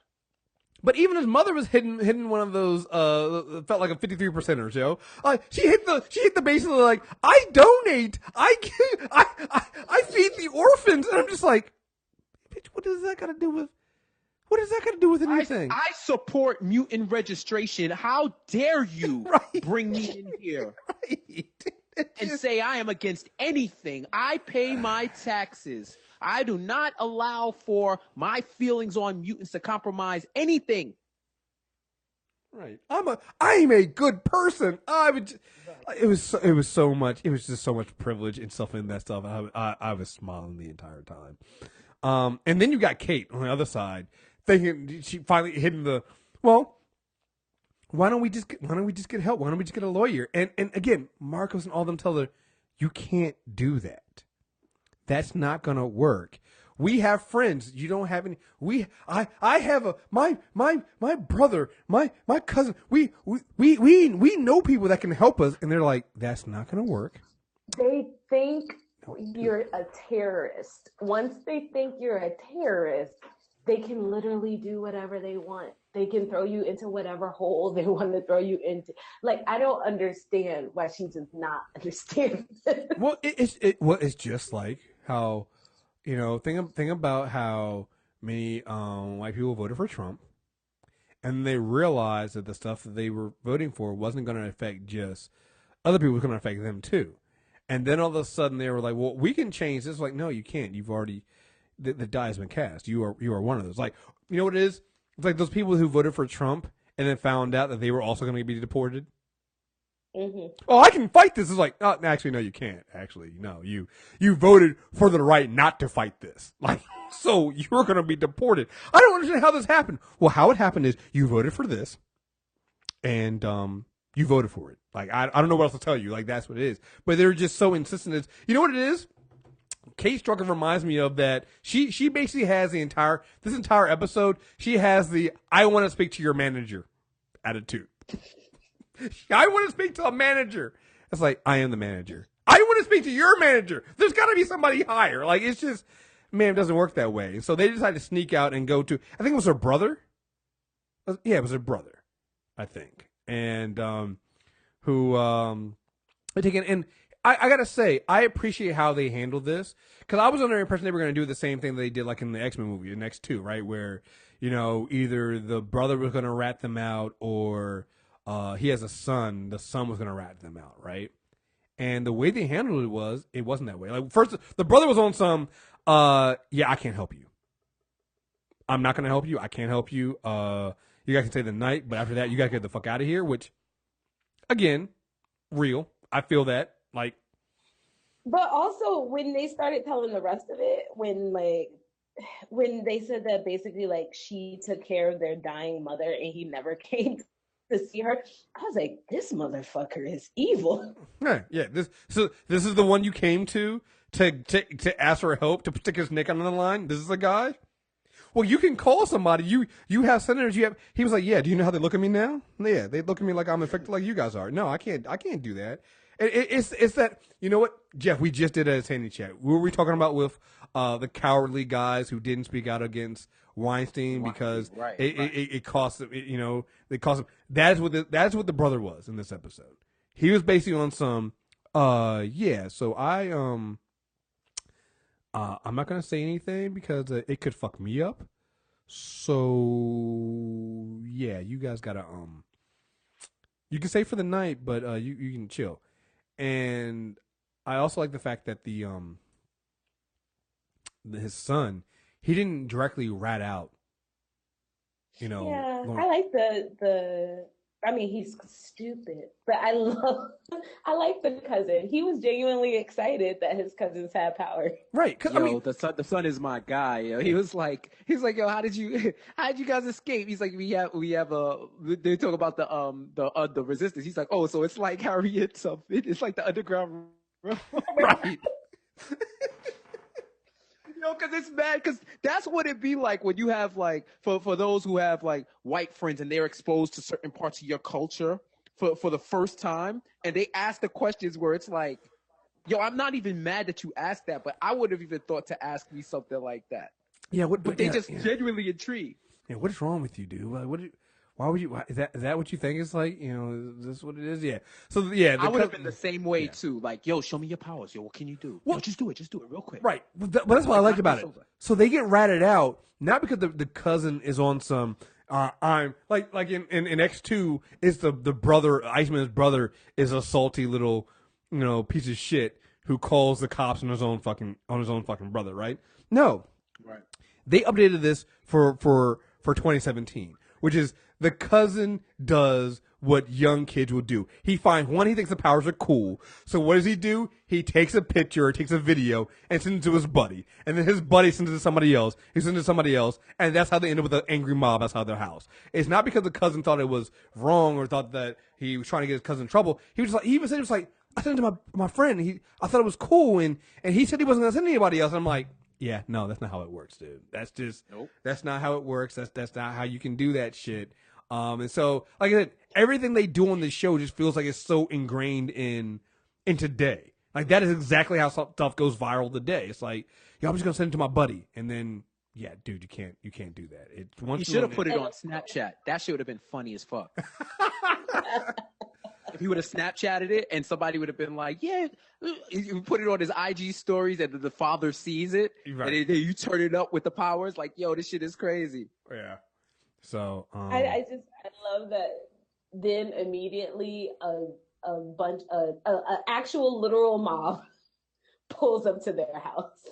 Speaker 1: But even his mother was hidden one of those felt like a 53%ers, yo. She hit the basically like, I donate, I feed the orphans, and I'm just like, bitch, what does that got to do with anything?
Speaker 2: I support mutant registration. How dare you bring me in here and say I am against anything? I pay my taxes. I do not allow for my feelings on mutants to compromise anything.
Speaker 1: Right. I'm a good person. It was so much. It was just so much privilege and stuff in that stuff. I was smiling the entire time. And then you got Kate on the other side, thinking she finally hitting the, well, why don't we just get help? Why don't we just get a lawyer? And again, Marcos and all them tell her, you can't do that. That's not gonna work. We have friends. You don't have any. I have my brother, my cousin. We know people that can help us, and they're like, that's not gonna work.
Speaker 3: They think you're a terrorist. Once they think you're a terrorist, they can literally do whatever they want. They can throw you into whatever hole they want to throw you into. Like, I don't understand why she does not understand.
Speaker 1: Well, it's just like how, think about how many white people voted for Trump, and they realized that the stuff that they were voting for wasn't going to affect just other people; it was going to affect them too. And then all of a sudden, they were like, "Well, we can change this." Like, no, you can't. You've already the die has been cast. You are one of those. Like, you know what it is? It's like those people who voted for Trump and then found out that they were also going to be deported.
Speaker 3: Mm-hmm.
Speaker 1: Oh, I can fight this. It's like, oh, actually, no, you can't. Actually, no, you voted for the right not to fight this. Like, so you're going to be deported. I don't understand how this happened. Well, how it happened is you voted for this, and you voted for it. Like, I don't know what else to tell you. Like, that's what it is. But they're just so insistent. It's, you know what it is? Kate Strucker reminds me of that. She basically has this entire episode. She has the "I want to speak to your manager" attitude. I want to speak to a manager. It's like, I am the manager. I want to speak to your manager. There's got to be somebody higher. Like, it's just, man, it doesn't work that way. So they decided to sneak out and go to, I think it was her brother. Yeah, it was her brother, I think. And who taken. And I got to say, I appreciate how they handled this. Because I was under the impression they were going to do the same thing they did like in the X-Men movie, the X2, right? Where, you know, either the brother was going to rat them out or he has a son. The son was going to rat them out, right? And the way they handled it wasn't that way. Like, first, the brother was on some, yeah, I can't help you. I'm not going to help you. I can't help you. You guys can stay the night, but after that, you got to get the fuck out of here, which, again, real. I feel that. Like,
Speaker 3: but also when they started telling the rest of it, when they said that basically like she took care of their dying mother and he never came to see her, I was like, this motherfucker is evil.
Speaker 1: Yeah. This is the one you came to ask for help, to stick his neck on the line. This is the guy. Well, you can call somebody. You have senators. You have. He was like, yeah. Do you know how they look at me now? Yeah, they look at me like I'm infected, like you guys are. No, I can't do that. It's that, you know what, Jeff, we just did a Sandy chat. What were we talking about with the cowardly guys who didn't speak out against Weinstein because it cost them, you know, they cost them. That's what the brother was in this episode. He was basically on some, yeah, so I'm not going to say anything because it could fuck me up. So, yeah, you guys got to, you can stay for the night, but you can chill. And I also like the fact that his son, he didn't directly rat out, you know.
Speaker 3: Yeah, I like the. I mean, he's stupid, but I like the cousin. He was genuinely excited that his cousins had power.
Speaker 1: Right.
Speaker 2: Yo, I mean, the son is my guy. Yo. He was like, yo, how did you guys escape? He's like, we have they talk about the resistance. He's like, oh, so it's like Harriet something. It's like the underground. Right. No, because it's bad. Because that's what it be like when you have like for those who have like white friends and they're exposed to certain parts of your culture for the first time, and they ask the questions where it's like, yo, I'm not even mad that you asked that, but I would have even thought to ask me something like that.
Speaker 1: Yeah,
Speaker 2: but they just genuinely intrigued.
Speaker 1: Yeah, what is wrong with you, dude? Why would you? Is that what you think it's like? You know, is this what it is? Yeah. So yeah,
Speaker 2: I would have been the same way too. Like, yo, show me your powers. Yo, what can you do? Well, just do it real quick.
Speaker 1: Right. But that's what I liked about it. So they get ratted out not because the cousin is on some. I'm like in X2 is the brother, Iceman's brother is a salty little, you know, piece of shit who calls the cops on his own fucking brother. Right. No.
Speaker 2: Right.
Speaker 1: They updated this for 2017, which is the cousin does what young kids will do. He thinks the powers are cool. So what does he do? He takes a picture or takes a video and sends it to his buddy. And then his buddy sends it to somebody else. He sends it to somebody else. And that's how they end up with an angry mob outside their house. It's not because the cousin thought it was wrong or thought that he was trying to get his cousin in trouble. He was like, he even said, it was like, I sent it to my friend. I thought it was cool. And he said he wasn't going to send anybody else. And I'm like, yeah, no, that's not how it works, dude. That's just, nope. That's not how it works. That's not how you can do that shit. And so, like I said, everything they do on this show just feels like it's so ingrained in today. Like that is exactly how stuff goes viral today. It's like, yo, I'm just gonna send it to my buddy, and then, yeah, dude, you can't do that.
Speaker 2: You should have put it on Snapchat. That shit would have been funny as fuck. If he would have Snapchatted it and somebody would have been like, yeah, you put it on his IG stories and the father sees it, right. And then you turn it up with the powers, like, yo, this shit is crazy.
Speaker 1: Yeah. So
Speaker 3: I love that. Then immediately a bunch a actual literal mob pulls up to their house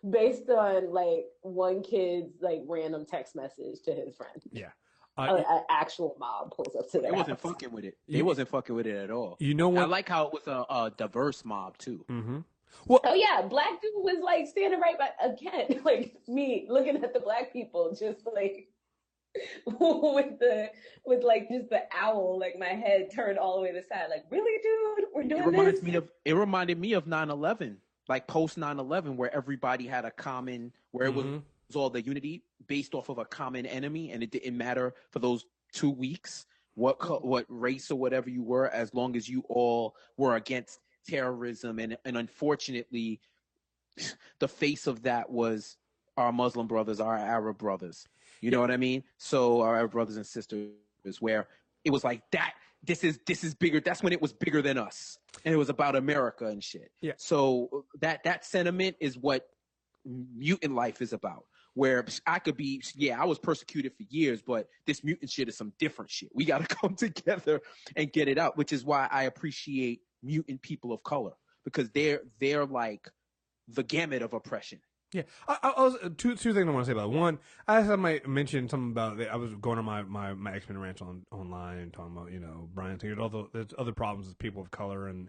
Speaker 3: based on like one kid's like random text message to his friend.
Speaker 1: yeah.
Speaker 3: An actual mob pulls up to their
Speaker 2: They wasn't
Speaker 3: house.
Speaker 2: fucking with it. They wasn't fucking with it at all.
Speaker 1: You know what?
Speaker 2: I like how it was a diverse mob too.
Speaker 1: Mm-hmm. Well,
Speaker 3: oh yeah, black dude was like standing right by again, like me looking at the black people, just like with like just the owl, like my head turned all the way to the side. Like, really, dude, we're doing this.
Speaker 2: It reminded me of 9/11, like post 9/11, where everybody had a common, where it was all the unity based off of a common enemy, and it didn't matter for those 2 weeks what race or whatever you were, as long as you all were against terrorism. And unfortunately, the face of that was our Muslim brothers, our Arab brothers. You know what I mean? So our Arab brothers and sisters, where it was like that. This is bigger. That's when it was bigger than us, and it was about America and shit.
Speaker 1: Yeah.
Speaker 2: So that sentiment is what mutant life is about. Where I could be, I was persecuted for years, but this mutant shit is some different shit. We got to come together and get it out, which is why I appreciate mutant people of color, because they're like the gamut of oppression.
Speaker 1: Yeah, I was two things I want to say about it. One, I might mention something about I was going on my X-Men rants online and talking about Brian Singer. Although there's other problems with people of color and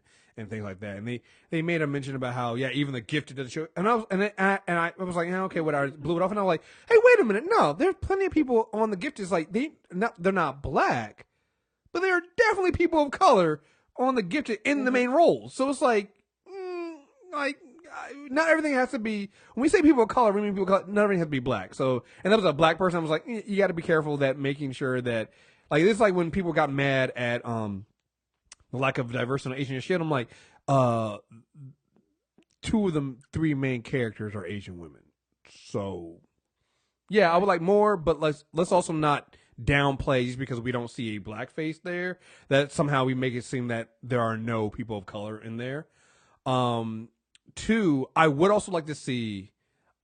Speaker 1: things like that. And they made a mention about how even the Gifted doesn't show. And I was like, okay, whatever. I blew it off, and I was like, hey, wait a minute, no, there's plenty of people on the Gifted. Like they're not black, but there are definitely people of color on the Gifted in the main roles. So it's like not everything has to be. When we say people of color, we mean people of color. Not everything has to be black. So, and that was a black person. I was like, you got to be careful that making sure that, like, this is like when people got mad at the lack of diversity in Asian shit. I'm like, 2 of the 3 main characters are Asian women. So, yeah, I would like more, but let's also not downplay just because we don't see a black face there that somehow we make it seem that there are no people of color in there. 2, I would also like to see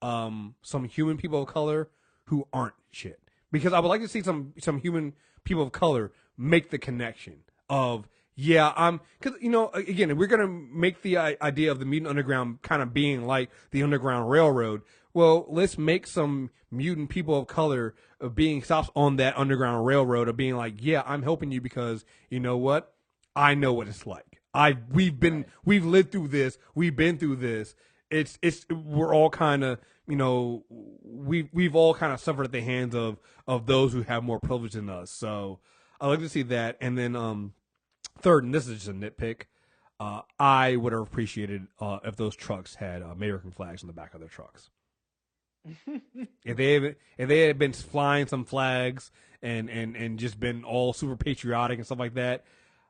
Speaker 1: some human people of color who aren't shit, because I would like to see some human people of color make the connection of because again, if we're gonna make the idea of the mutant underground kind of being like the Underground Railroad, well, let's make some mutant people of color of being stops on that Underground Railroad of being like, I'm helping you because you know what, I know what it's like. We've lived through this. We've been through this. We're all kind of, we've all kind of suffered at the hands of those who have more privilege than us. So I like to see that. And then, third, and this is just a nitpick, I would have appreciated if those trucks had American flags on the back of their trucks. if they had been flying some flags and just been all super patriotic and stuff like that.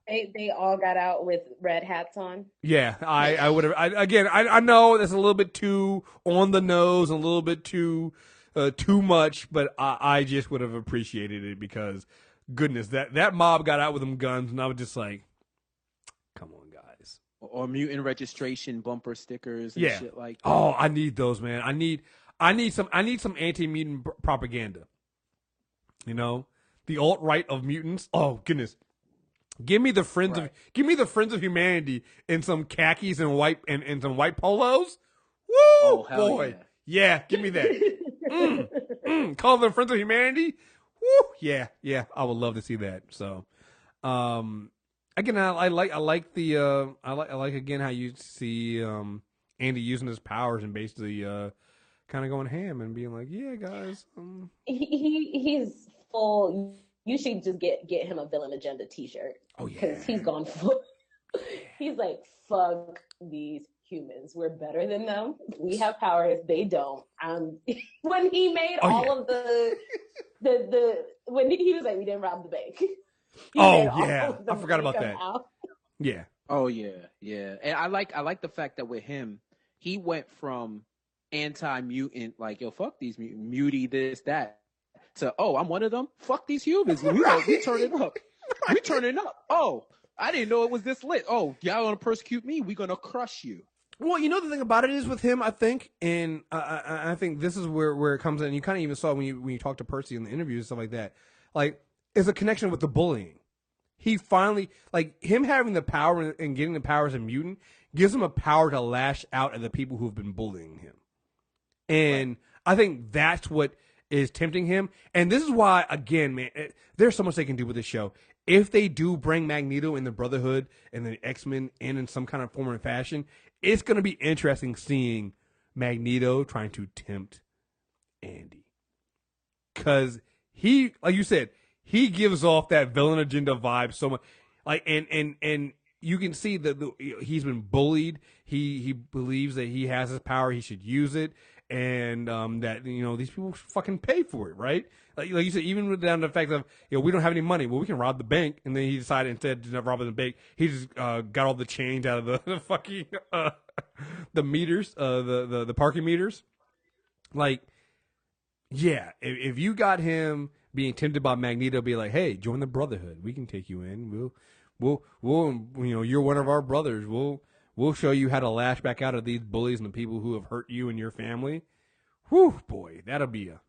Speaker 3: They all got out with red hats on.
Speaker 1: Yeah, I would have. I know that's a little bit too on the nose, and a little bit too much, but I just would have appreciated it because, goodness, that mob got out with them guns, and I was just like, come on, guys.
Speaker 2: Or mutant registration bumper stickers and shit like that.
Speaker 1: Oh, I need those, man. I need some anti-mutant propaganda. The alt-right of mutants. Oh, goodness. Give me the friends of humanity in some khakis and white and some white polos. Woo,
Speaker 2: oh,
Speaker 1: boy, yeah, give me that. Call them friends of humanity. Woo, yeah, I would love to see that. So, again, I like again how you see Andy using his powers and basically kind of going ham and being like, yeah, guys.
Speaker 3: He's full. You should just get him a Villain Agenda T-shirt.
Speaker 1: Oh yeah,
Speaker 3: because he's gone full. He's like, fuck these humans. We're better than them. We have powers. They don't. When he made of the when he was like, we didn't rob the bank.
Speaker 1: I forgot about that. Yeah.
Speaker 2: Oh yeah. And I like the fact that with him, he went from anti-mutant, like, yo, fuck these mutie, this, that, to, oh, I'm one of them. Fuck these humans. We turn it up. We turning up. Oh, I didn't know it was this lit. Oh, y'all gonna persecute me? We gonna crush you.
Speaker 1: Well, you know the thing about it is with him, I think, and I think this is where it comes in. You kind of even saw when you talk to Percy in the interviews and stuff like that. Like, is a connection with the bullying. He finally, like, him having the power and getting the power as a mutant gives him a power to lash out at the people who have been bullying him. And I think that's what is tempting him. And this is why, again, man, there's so much they can do with this show. If they do bring Magneto and the Brotherhood and the X-Men in some kind of form or fashion, it's going to be interesting seeing Magneto trying to tempt Andy. Because he, like you said, he gives off that villain agenda vibe so much. Like, and you can see that he's been bullied. He believes that he has his power. He should use it. And that, you know, these people fucking pay for it, right? Like you said, even down to the fact of, you know, we don't have any money. Well, we can rob the bank. And then he decided instead to not rob the bank, he just got all the change out of the fucking the meters, the parking meters. Like, yeah, if you got him being tempted by Magneto, be like, hey, join the Brotherhood. We can take you in. We'll you know, you're one of our brothers. We'll show you how to lash back out at these bullies and the people who have hurt you and your family. Whew, boy, that'll be a.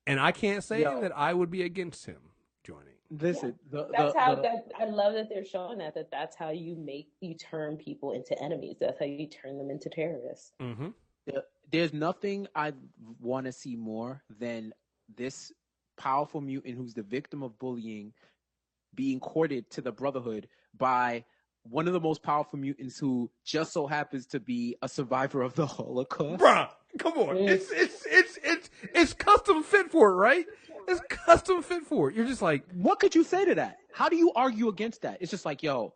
Speaker 1: And I can't say that I would be against him joining.
Speaker 2: Listen,
Speaker 3: I love that they're showing that's how you turn people into enemies. That's how you turn them into terrorists.
Speaker 1: Mm-hmm.
Speaker 2: There's nothing I want to see more than this powerful mutant who's the victim of bullying being courted to the Brotherhood by one of the most powerful mutants who just so happens to be a survivor of the Holocaust.
Speaker 1: Bruh, come on. It's custom fit for it, right? It's custom fit for it. You're just like,
Speaker 2: what could you say to that? How do you argue against that? It's just like, yo,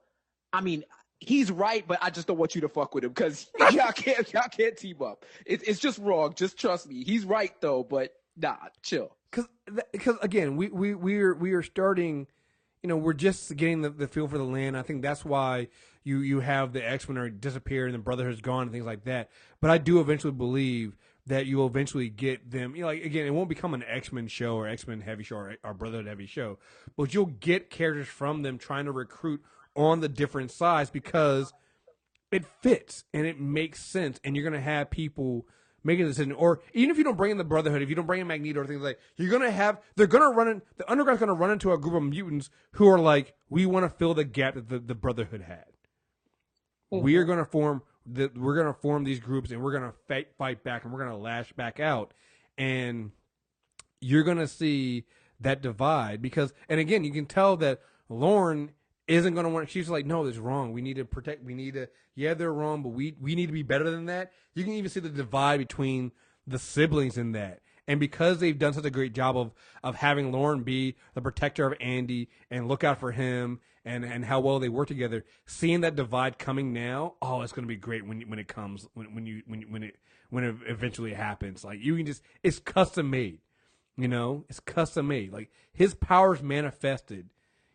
Speaker 2: I mean, he's right, but I just don't want you to fuck with him because y'all can't team up. It's just wrong. Just trust me. He's right though, but nah, chill.
Speaker 1: Because again, we are starting. You know, we're just getting the feel for the land. I think that's why you have the X-Men are disappeared and the Brotherhood's gone and things like that. But I do eventually believe that you'll eventually get them. You know, like, again, it won't become an X-Men show or X-Men heavy show or Brotherhood heavy show, but you'll get characters from them trying to recruit on the different sides because it fits and it makes sense, and you're gonna have people making a decision. Or even if you don't bring in the Brotherhood, if you don't bring in Magneto or things like that, the Underground's gonna run into a group of mutants who are like, we want to fill the gap that the Brotherhood had. Mm-hmm. We're gonna form these groups and we're gonna fight back and we're gonna lash back out, and you're gonna see that divide because, and again, you can tell that Lauren isn't going to want. She's like, no, this is wrong. We need to protect. Yeah, they're wrong, but we need to be better than that. You can even see the divide between the siblings in that. And because they've done such a great job of having Lauren be the protector of Andy and look out for him and how well they work together, seeing that divide coming now, oh, it's going to be great when it comes when it eventually happens. Like, you can just, it's custom made, you know, it's custom made. Like, his powers manifested.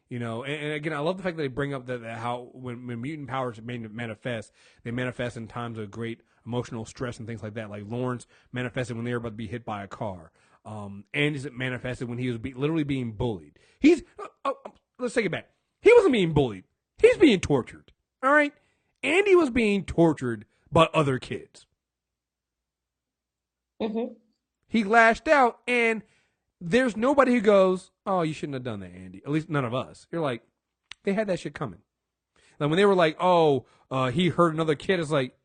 Speaker 1: You know, and again, I love the fact that they bring up that how when mutant powers manifest, they manifest in times of great emotional stress and things like that. Like Lawrence manifested when they were about to be hit by a car. Andy's manifested when he was literally being bullied. Let's take it back. He wasn't being bullied. He's being tortured. All right? Andy was being tortured by other kids.
Speaker 3: Mm-hmm.
Speaker 1: He lashed out, and there's nobody who goes, oh, you shouldn't have done that, Andy. At least none of us. You're like, they had that shit coming. Like when they were like, oh, he hurt another kid, it's like,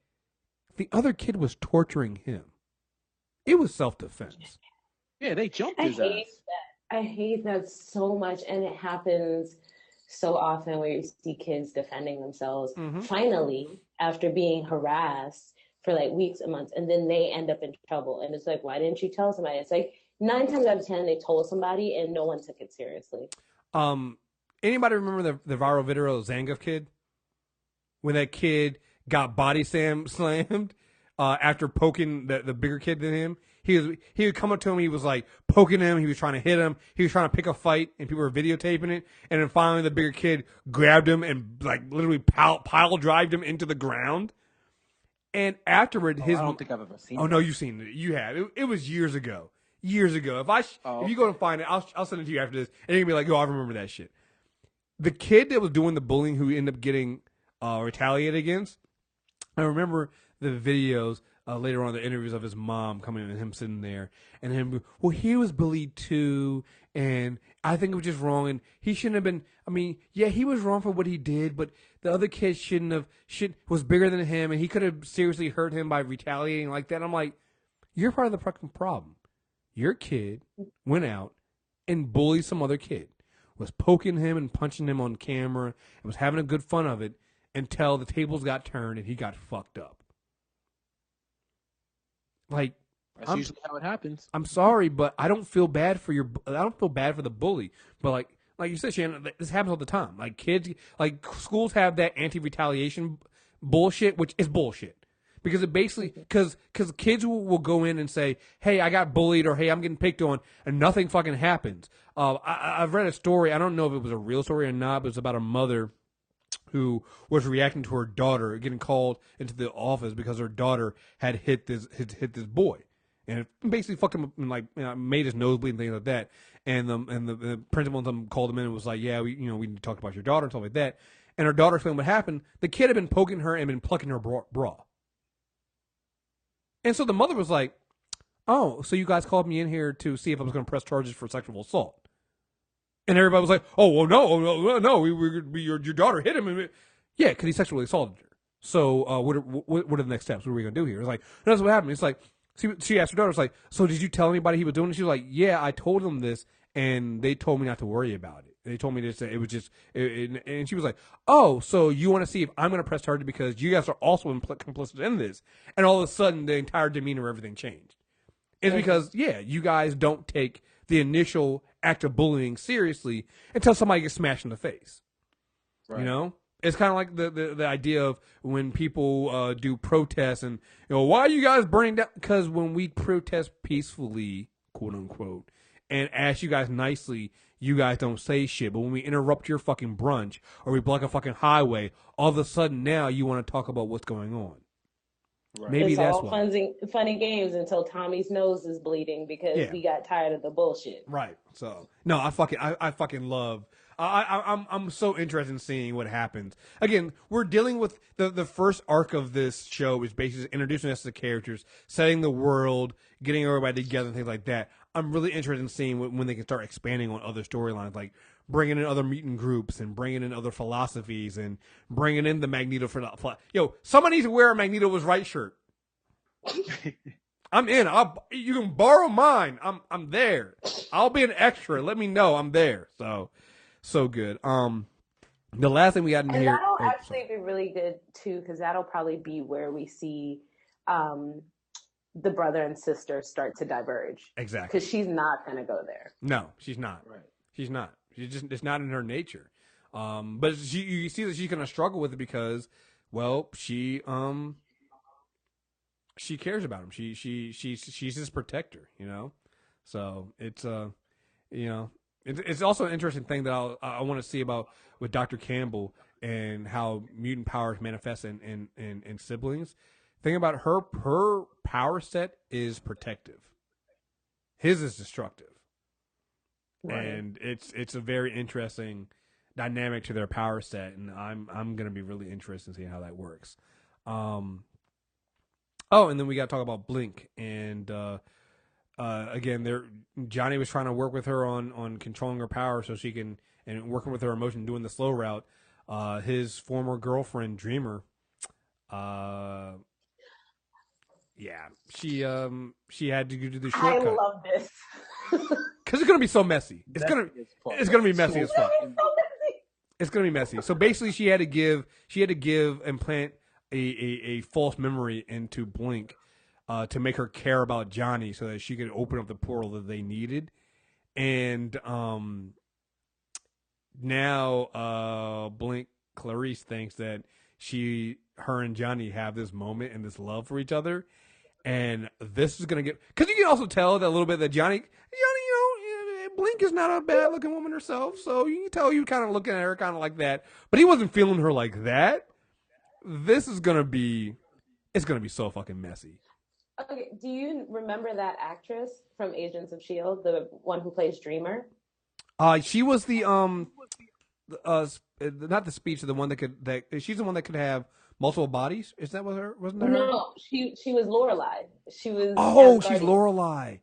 Speaker 1: the other kid was torturing him. It was self-defense.
Speaker 2: Yeah, they jumped his ass.
Speaker 3: I hate that so much, and it happens so often where you see kids defending themselves, finally, after being harassed for like weeks and months, and then they end up in trouble. And it's like, why didn't you tell somebody? It's like, 9 times out of 10, they told somebody and no one took it seriously.
Speaker 1: Anybody remember the viral video of Zangief kid? When that kid got body slammed after poking the bigger kid than him? He would come up to him, he was like poking him, he was trying to hit him, he was trying to pick a fight, and people were videotaping it, and then finally the bigger kid grabbed him and like literally pile drived him into the ground. And afterward, I
Speaker 2: don't think I've ever seen it.
Speaker 1: Oh, no, you've seen it. You have. It was years ago. Years ago. If you go and find it, I'll send it to you after this, and you're going to be like, oh, I remember that shit. The kid that was doing the bullying who ended up getting retaliated against, I remember the videos later on, the interviews of his mom coming in and him sitting there, and him, well, he was bullied too, and I think it was just wrong, and he shouldn't have been. I mean, yeah, he was wrong for what he did, but the other kid was bigger than him, and he could have seriously hurt him by retaliating like that. I'm like, you're part of the fucking problem. Your kid went out and bullied some other kid, was poking him and punching him on camera, and was having a good fun of it until the tables got turned and he got fucked up. Like,
Speaker 2: that's usually how it happens.
Speaker 1: I'm sorry, but I don't feel bad for the bully. But like you said, Shannon, this happens all the time. Like kids, like schools have that anti-retaliation bullshit, which is bullshit. Because it basically, because kids will go in and say, hey, I got bullied, or hey, I'm getting picked on, and nothing fucking happens. I've read a story, I don't know if it was a real story or not, but it was about a mother who was reacting to her daughter getting called into the office because her daughter had hit this boy, and it basically fucked him up and made his nose bleed and things like that. And the principal called him in and was like, yeah, we talked about your daughter and stuff like that. And her daughter explained what happened. The kid had been poking her and been plucking her bra. And so the mother was like, oh, so you guys called me in here to see if I was going to press charges for sexual assault. And everybody was like, oh, well, no, your daughter hit him. Yeah, because he sexually assaulted her. So what are the next steps? What are we going to do here? It's like, that's what happened. It's like, she asked her daughter, it's like, so did you tell anybody he was doing it? She was like, yeah, I told them this, and they told me not to worry about it. They told me it was just, and she was like, oh, so you want to see if I'm going to press charges because you guys are also complicit in this. And all of a sudden, the entire demeanor of everything changed. It's because, yeah, you guys don't take the initial act of bullying seriously until somebody gets smashed in the face. Right. You know? It's kind of like the idea of when people do protests and, why are you guys burning down? Because when we protest peacefully, quote unquote, and ask you guys nicely, you guys don't say shit. But when we interrupt your fucking brunch or we block a fucking highway, all of a sudden now you want to talk about what's going on.
Speaker 3: Right. Maybe that's all funny games until Tommy's nose is bleeding because we got tired of the bullshit.
Speaker 1: Right. So no, I fucking love. I'm so interested in seeing what happens. Again, we're dealing with the first arc of this show is basically introducing us to the characters, setting the world, getting everybody together, and things like that. I'm really interested in seeing when they can start expanding on other storylines, like bringing in other mutant groups and bringing in other philosophies and bringing in the Magneto for someone needs to wear a Magneto was right shirt. I'm in. You can borrow mine. I'm there. I'll be an extra. Let me know I'm there. So good. The last thing we got in here.
Speaker 3: That'll actually be really good too, because that'll probably be where we see the brother and sister start to diverge.
Speaker 1: Exactly.
Speaker 3: Because she's not going to go there.
Speaker 1: No, she's not. Right. She's not. It's not in her nature. But you see that she's going to struggle with it because, well, she cares about him. She's his protector, So it's it's also an interesting thing that I want to see about with Dr. Campbell and how mutant powers manifest in siblings. Thing about her power set is protective. His is destructive. Right. And it's a very interesting dynamic to their power set, and I'm gonna be really interested in seeing how that works. And then we got to talk about Blink, and again, Johnny was trying to work with her on controlling her power so she can, and working with her emotion, doing the slow route. His former girlfriend Dreamer, she had to do the shortcut.
Speaker 3: I love this.
Speaker 1: Because it's gonna be so messy. It's gonna be messy as fuck. It's gonna be messy. So basically, she had to implant a false memory into Blink to make her care about Johnny, so that she could open up the portal that they needed. And now Blink Clarice thinks that her and Johnny have this moment and this love for each other. And this is gonna get, because you can also tell that a little bit that Johnny, Blink is not a bad looking woman herself, so you can tell you kind of looking at her kind of like that, but he wasn't feeling her like that. This is gonna be so fucking messy.
Speaker 3: Okay, do you remember that actress from Agents of S.H.I.E.L.D., the one who plays Dreamer?
Speaker 1: She was the not the speech, the one that she's the one that could have multiple bodies. Is that what her? Wasn't that her?
Speaker 3: No, she was Lorelai. She was.
Speaker 1: Oh, she's
Speaker 3: Asgardian.
Speaker 1: Lorelai.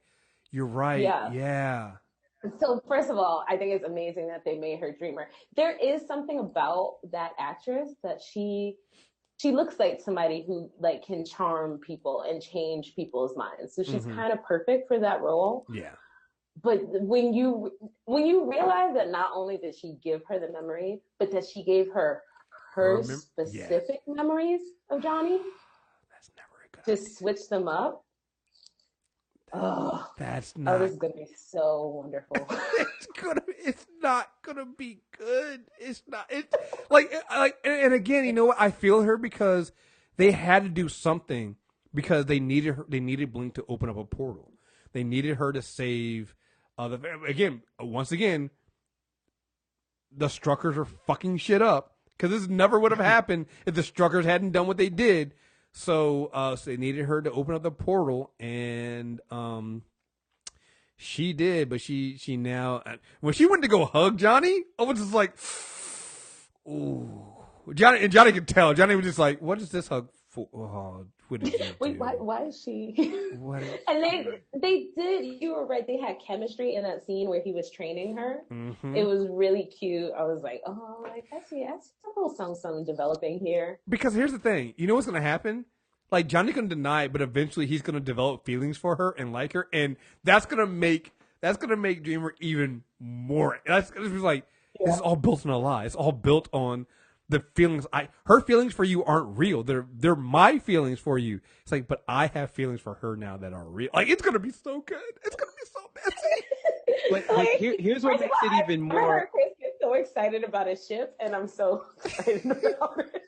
Speaker 1: You're right.
Speaker 3: Yeah.
Speaker 1: Yeah.
Speaker 3: So first of all, I think it's amazing that they made her Dreamer. There is something about that actress that she looks like somebody who like can charm people and change people's minds. So she's kind of perfect for that role.
Speaker 1: Yeah.
Speaker 3: But when you realize that not only did she give her the memory, but that she gave her specific memories of Johnny.
Speaker 1: That's never a good.
Speaker 3: Just switch them up. Oh,
Speaker 1: that's not.
Speaker 3: Oh, this is gonna be so wonderful.
Speaker 1: It's not gonna be good. It's not. It's like, and again, you know what? I feel her because they had to do something because they needed her. They needed Blink to open up a portal. They needed her to save. Once again, the Struckers are fucking shit up because this never would have happened if the Struckers hadn't done what they did. So they needed her to open up the portal, and she did. But she now, when she went to go hug Johnny, I was just like, ooh. Johnny could tell. Johnny was just like, what is this hug for? Oh, what did you do?
Speaker 3: Wait, why is she?
Speaker 1: What?
Speaker 3: And they did. You were right. They had chemistry in that scene where he was training her.
Speaker 1: Mm-hmm.
Speaker 3: It was really cute. I was like, oh, I see a little something developing here.
Speaker 1: Because here's the thing. You know what's going to happen? Like, Johnny can deny it, but eventually he's going to develop feelings for her and like her, and that's going to make Dreamer even more. That's like, this is all built on a lie. It's all built on the feelings. Her feelings for you aren't real. They're my feelings for you. It's like, but I have feelings for her now that are real. Like, it's gonna be so good. It's gonna be so messy.
Speaker 2: But here's what makes it even more.
Speaker 3: Chris gets so excited about a ship, and I'm so excited about it.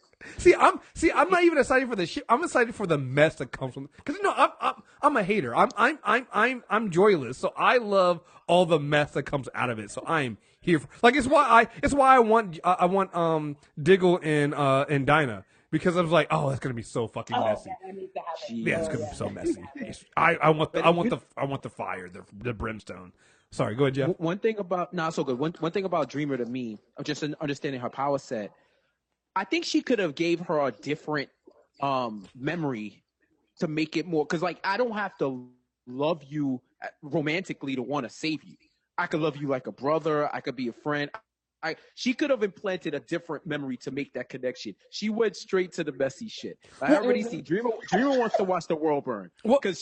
Speaker 1: I'm not even excited for the shit. I'm excited for the mess that comes from. Because I'm a hater. I'm joyless. So I love all the mess that comes out of it. So I'm here. It's why I want Diggle and Dinah, because I was like, oh, it's gonna be so fucking messy.
Speaker 3: That needs to happen.
Speaker 1: Yeah, it's gonna be so messy. I want the fire, the brimstone. Sorry, go ahead, Jeff.
Speaker 2: One thing about so good. One thing about Dreamer to me, just understanding her power set. I think she could have gave her a different memory to make it more, because like I don't have to love you romantically to want to save you. I could love you like a brother. I could be a friend. She could have implanted a different memory to make that connection. She went straight to the messy shit. I already see Dreamer wants to watch the world burn because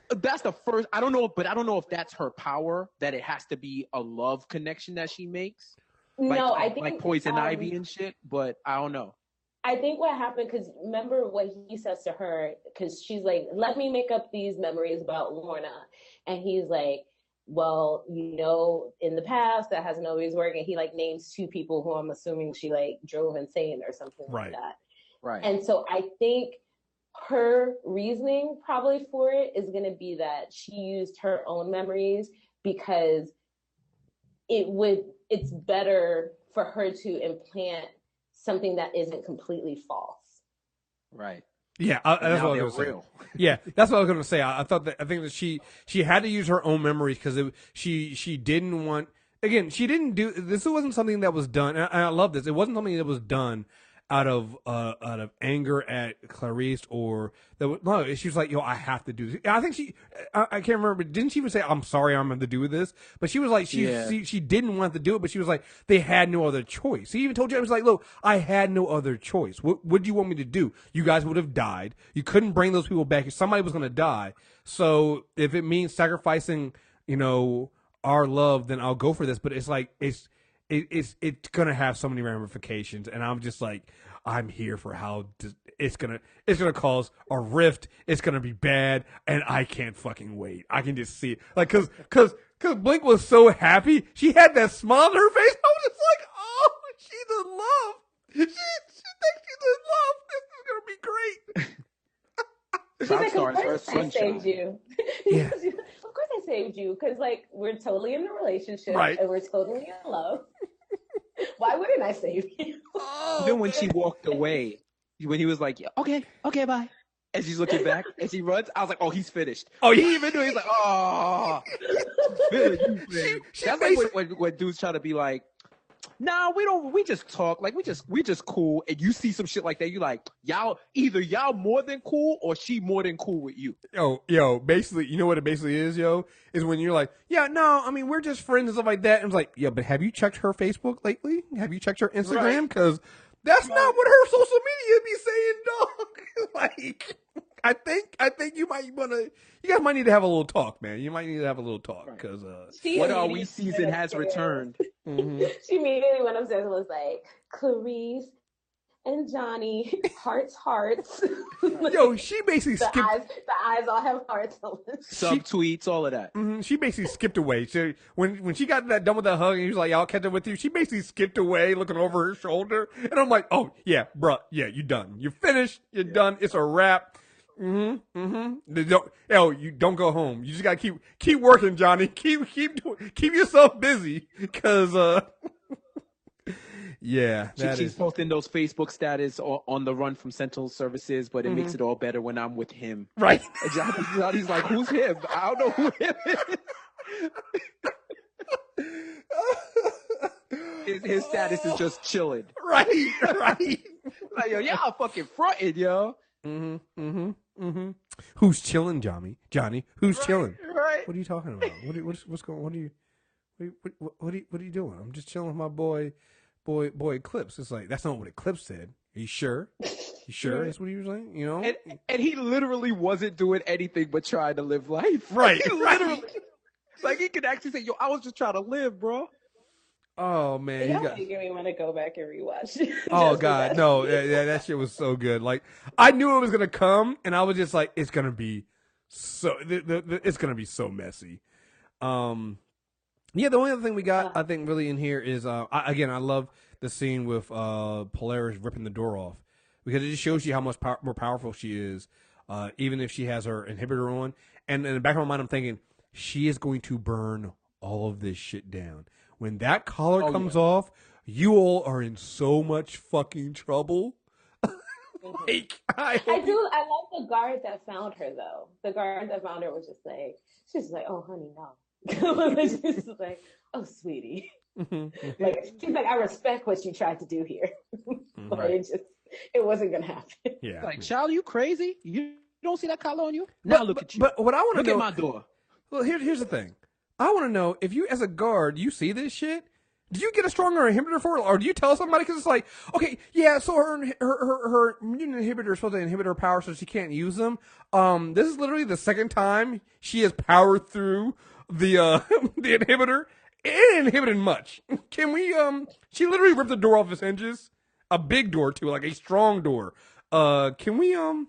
Speaker 2: that's the first. I don't know if that's her power, that it has to be a love connection that she makes. I think like Poison Ivy and shit, but I don't know.
Speaker 3: I think what happened, because remember what he says to her, because she's like, let me make up these memories about Lorna. And he's like, well, in the past, that hasn't always worked. And he like names two people who I'm assuming she like drove insane or something like that.
Speaker 2: Right.
Speaker 3: And so I think her reasoning probably for it is going to be that she used her own memories because it's better for her to implant something that isn't completely false.
Speaker 2: Right.
Speaker 1: Yeah, that's what I was going to say. Yeah, that's what I was going to say. I think that she had to use her own memories because she didn't want. Again, she didn't do this. It wasn't something that was done. And I love this. It wasn't something that was done out of anger at Clarice or no. She was like, "Yo, I have to do this." I think I can't remember. But didn't she even say, "I'm sorry, I'm going to do this"? But she was like, she didn't want to do it, but she was like, they had no other choice. He even told James, like, "Look, I had no other choice. What do you want me to do? You guys would have died. You couldn't bring those people back. Somebody was going to die. So if it means sacrificing, our love, then I'll go for this." But it's like it's gonna have so many ramifications, and I'm just like, I'm here for how it's gonna cause a rift. It's gonna be bad, and I can't fucking wait. I can just see it, like, cause Blink was so happy. She had that smile on her face. I was just like, oh, she's in love. She thinks she's in love. This is gonna be great.
Speaker 3: She's like, of course I saved you.
Speaker 1: Yeah.
Speaker 3: Of course I saved you, because like we're totally in a relationship,
Speaker 1: right,
Speaker 3: and we're totally in love. Why wouldn't I save you?
Speaker 2: Even when she walked away, when he was like, okay, bye. And she's looking back and she runs, I was like, oh, he's finished. Oh, he even knew. He's like, oh, that's like when dudes try to be like, nah, we don't. We just talk. Like we just cool. And you see some shit like that, you like y'all more than cool or she more than cool with you.
Speaker 1: Yo, basically, you know what it basically is, yo? Is when you're like, yeah, no, I mean, we're just friends and stuff like that. And it's like, yeah, but have you checked her Facebook lately? Have you checked her Instagram? Because that's not what her social media be saying, dog. Like, I think you guys might need to have a little talk, man. You might need to have a little talk because
Speaker 2: What Are We season has returned.
Speaker 3: Mm-hmm. She immediately went upstairs and was like, Clarice and Johnny, hearts.
Speaker 1: Yo, she basically skipped.
Speaker 3: The eyes all have hearts on them.
Speaker 2: Subtweets, all of that.
Speaker 1: Mm-hmm, she basically skipped away. So when she got done with that hug and he was like, "Yeah, I'll catch up with you," she basically skipped away, looking over her shoulder. And I'm like, "Oh yeah, bruh, yeah, you done. You're finished. You're done. It's a wrap." You don't go home. You just gotta keep working, Johnny. Keep yourself busy, cause yeah,
Speaker 2: she's posting those Facebook status on the run from Sentinel Services, but it makes it all better when I'm with him.
Speaker 1: Right.
Speaker 2: And Johnny's like, who's him? I don't know who him is. His status is just chilling.
Speaker 1: Right.
Speaker 2: Like, yo, y'all fucking fronted, yo.
Speaker 1: Who's chilling, Johnny? Who's chilling?
Speaker 2: Right.
Speaker 1: What are you talking about? What's going? What are you doing? I'm just chilling with my boy Eclipse. It's like, that's not what Eclipse said. Are you sure? You sure that's what he was saying? You know?
Speaker 2: And he literally wasn't doing anything but trying to live life.
Speaker 1: Right.
Speaker 2: He literally, like, he could actually say, yo, I was just trying to live, bro.
Speaker 1: Oh man,
Speaker 3: y'all making me want to go back and rewatch it.
Speaker 1: Oh god, no, yeah, that shit was so good. Like, I knew it was gonna come, and I was just like, it's gonna be so, it's gonna be so messy. Yeah, the only other thing we got, I think, really in here is, I love the scene with Polaris ripping the door off, because it just shows you how much more powerful she is, even if she has her inhibitor on. And in the back of my mind, I'm thinking she is going to burn all of this shit down. When that collar comes off, you all are in so much fucking trouble. Like, I
Speaker 3: love the guard that found her, though. The guard that found her was just like, she's like, oh, honey, no. She's like, oh, sweetie. Like, she's like, I respect what you tried to do here. But right. It wasn't going to happen.
Speaker 1: Yeah.
Speaker 2: Like, child, you crazy? You don't see that collar on you? Now look at you.
Speaker 1: But what I want to know.
Speaker 2: Look at my door.
Speaker 1: Well, here's the thing. I want to know, if you, as a guard, you see this shit, do you get a stronger inhibitor for it, or do you tell somebody? Because it's like, okay, yeah, so her mutant inhibitor is supposed to inhibit her power, so she can't use them. This is literally the second time she has powered through the the inhibitor. It ain't inhibiting much. Can we? She literally ripped the door off its hinges, a big door too, like a strong door. Can we up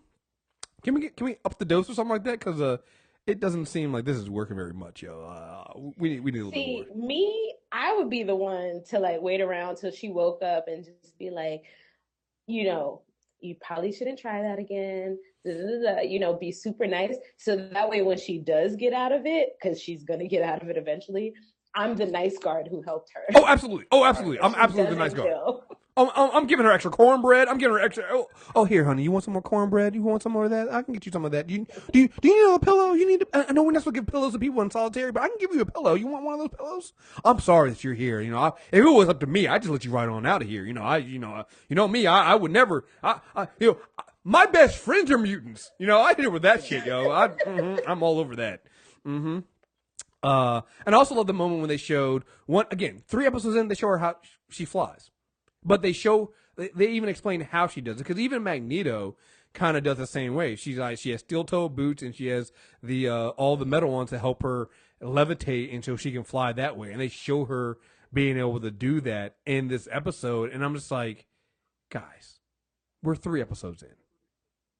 Speaker 1: the dose or something like that? Because it doesn't seem like this is working very much, yo. We need a little bit more.
Speaker 3: I would be the one to like wait around till she woke up and just be like, you know, you probably shouldn't try that again. You know, be super nice. So that way when she does get out of it, because she's going to get out of it eventually, I'm the nice guard who helped her.
Speaker 1: Oh, absolutely. I'm absolutely the nice guard. I'm giving her extra cornbread. I'm giving her extra. Oh, here, honey. You want some more cornbread? You want some more of that? I can get you some of that. Do you need a pillow? You need. I know we're not supposed to give pillows to people in solitary, but I can give you a pillow. You want one of those pillows? I'm sorry that you're here. You know, if it was up to me, I'd just let you right on out of here. You know, me. I would never. My best friends are mutants. You know, I hit it with that shit, yo. I'm all over that. And I also love the moment when they showed 3 episodes in, they show her how she flies. But they even explain how she does it, because even Magneto kind of does the same way. She has steel-toe boots, and she has the all the metal ones to help her levitate until she can fly that way. And they show her being able to do that in this episode, and I'm just like, guys, we're 3 episodes in.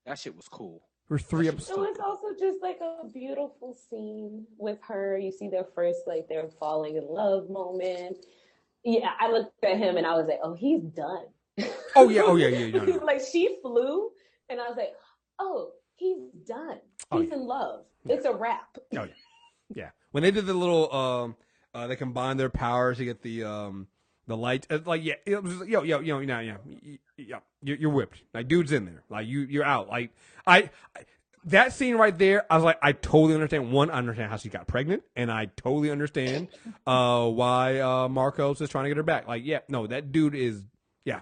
Speaker 2: That shit was cool.
Speaker 1: We're 3 episodes.
Speaker 3: It was also just like a beautiful scene with her. You see their first, like, their falling in love moment. Yeah, I looked at him and I was like, oh, he's done.
Speaker 1: Oh yeah. No.
Speaker 3: Like, she flew and I was like, oh, he's done. He's in love. Yeah. It's a wrap.
Speaker 1: Oh yeah. When they did the little they combined their powers to get the light, like, yeah, it was just, you're whipped. Like, dude's in there. Like, you're out. Like, that scene right there, I was like, I totally understand. One, I understand how she got pregnant, and I totally understand why Marcos is trying to get her back. Like, yeah, no, that dude is, yeah.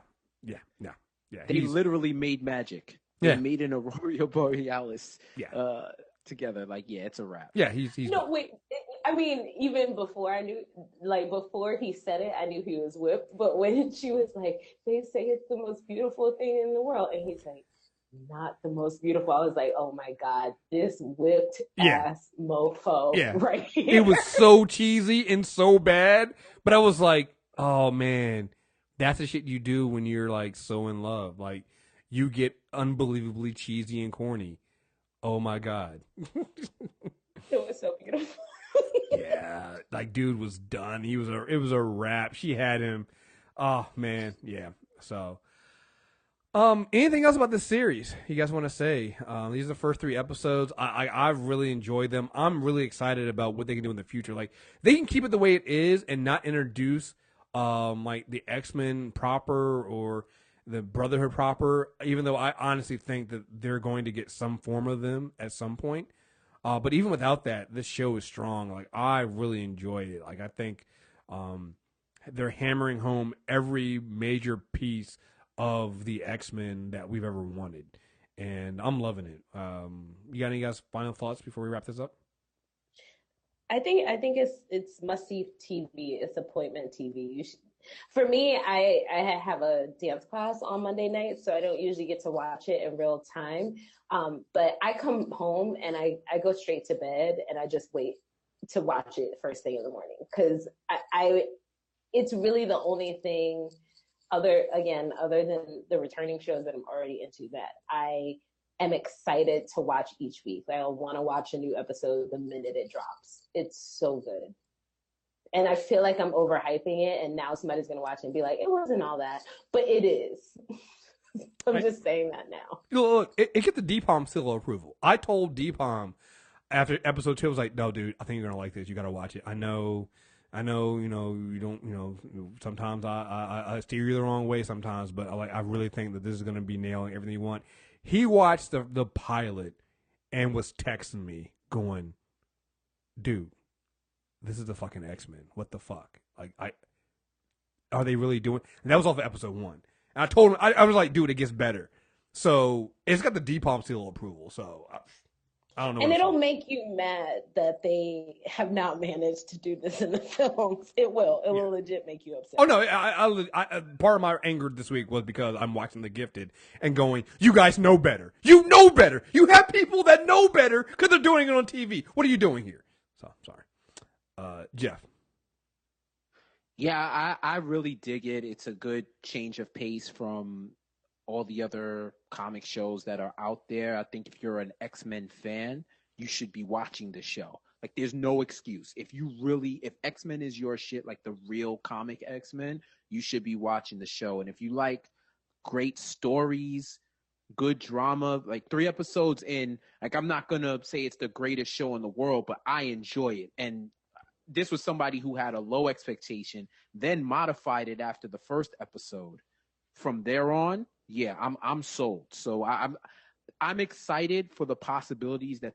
Speaker 2: They literally made magic. They made an Aurora Borealis together. Like, yeah, it's a wrap.
Speaker 1: Yeah, he's
Speaker 3: no, wait. I mean, even before I knew, like, before he said it, I knew he was whipped. But when she was like, they say it's the most beautiful thing in the world, and he's like, not the most beautiful. I was like, oh my God, this whipped ass mofo right here.
Speaker 1: It was so cheesy and so bad, but I was like, oh man, that's the shit you do when you're like so in love. Like, you get unbelievably cheesy and corny. Oh my God.
Speaker 3: It was so beautiful.
Speaker 1: Yeah, like dude was done. It was a wrap. She had him. Oh man, yeah. So, anything else about this series you guys want to say? These are the first 3 episodes. I've really enjoyed them. I'm really excited about what they can do in the future. Like, they can keep it the way it is and not introduce like the X-Men proper or the Brotherhood proper, even though I honestly think that they're going to get some form of them at some point. But even without that, this show is strong. Like, I really enjoyed it. Like, I think they're hammering home every major piece of the X-Men that we've ever wanted. And I'm loving it. You got any guys final thoughts before we wrap this up?
Speaker 3: I think it's must-see TV. It's appointment TV. For me, I have a dance class on Monday night, so I don't usually get to watch it in real time. But I come home and I go straight to bed and I just wait to watch it first thing in the morning, because it's really the only thing other than the returning shows that I'm already into that I am excited to watch each week. I want to watch a new episode the minute it drops. It's so good. And I feel like I'm overhyping it, and now somebody's going to watch it and be like, it wasn't all that. But it is. I'm just saying that now.
Speaker 1: Look, it get the D-Palm seal of approval. I told D-Palm after episode 2, I was like, no, dude, I think you're going to like this. You got to watch it. I know, you don't, sometimes I steer you the wrong way sometimes, but I really think that this is going to be nailing everything you want. He watched the pilot and was texting me going, dude, this is the fucking X-Men. What the fuck? Like, are they really doing? And that was off of episode 1. And I told him, I was like, dude, it gets better. So it's got the D-Palm seal of approval. So I don't know.
Speaker 3: And it'll make you mad that they have not managed to do this in the films. It will. It will legit make you upset.
Speaker 1: Oh no! I part of my anger this week was because I'm watching The Gifted and going, "You guys know better. You know better. You have people that know better because they're doing it on TV. What are you doing here?" So sorry, Jeff.
Speaker 2: Yeah, I really dig it. It's a good change of pace from all the other comic shows that are out there. I think if you're an X-Men fan, you should be watching the show. Like, there's no excuse. If X-Men is your shit, like the real comic X-Men, you should be watching the show. And if you like great stories, good drama, like 3 episodes in, like, I'm not going to say it's the greatest show in the world, but I enjoy it. And this was somebody who had a low expectation, then modified it after the first episode. From there on, yeah, I'm sold. So I'm excited for the possibilities that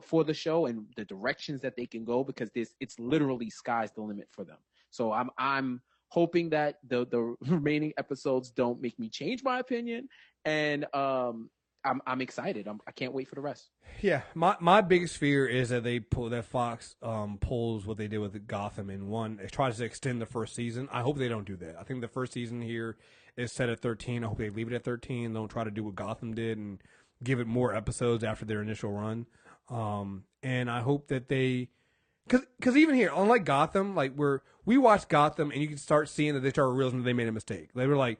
Speaker 2: for the show and the directions that they can go, because it's literally sky's the limit for them. So I'm hoping that the remaining episodes don't make me change my opinion, and I'm excited. I can't wait for the rest.
Speaker 1: Yeah, my biggest fear is that Fox pulls what they did with Gotham in one. It tries to extend the first season. I hope they don't do that. I think the first season here is set at 13. I hope they leave it at 13. Don't try to do what Gotham did and give it more episodes after their initial run. And I hope that they, because even here, unlike Gotham, like we watched Gotham and you can start seeing that they started realizing that they made a mistake. They were like,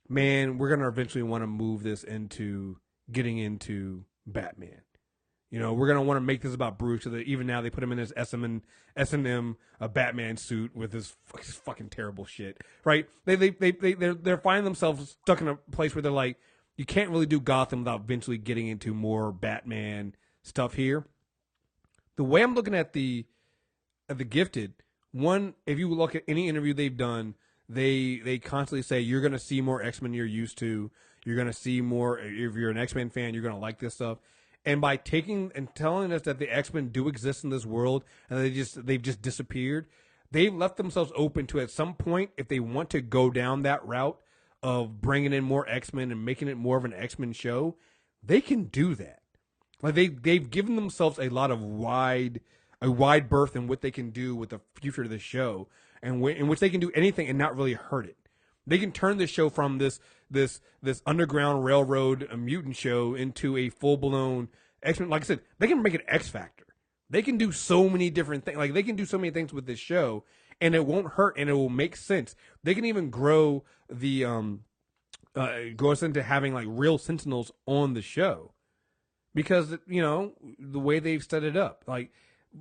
Speaker 1: man, we're gonna eventually want to move this into getting into Batman. We're going to want to make this about Bruce, so that even now they put him in his S&M Batman suit with his fucking terrible shit, right? They're finding themselves stuck in a place where they're like, you can't really do Gotham without eventually getting into more Batman stuff here. The way I'm looking at the Gifted, one, if you look at any interview they've done, they constantly say you're going to see more X-Men you're used to. You're going to see more. If you're an X-Men fan, you're going to like this stuff. And by taking and telling us that the X-Men do exist in this world and they've just disappeared, they've left themselves open to, at some point, if they want to go down that route of bringing in more X-Men and making it more of an X-Men show, they can do that. Like they've given themselves a lot of wide berth in what they can do with the future of the show, and in which they can do anything and not really hurt it. They can turn this show from this underground railroad mutant show into a full blown X-Men. Like I said, they can make an X Factor. They can do so many different things. Like they can do so many things with this show, and it won't hurt, and it will make sense. They can even grow grow us into having like real Sentinels on the show, because the way they've set it up, like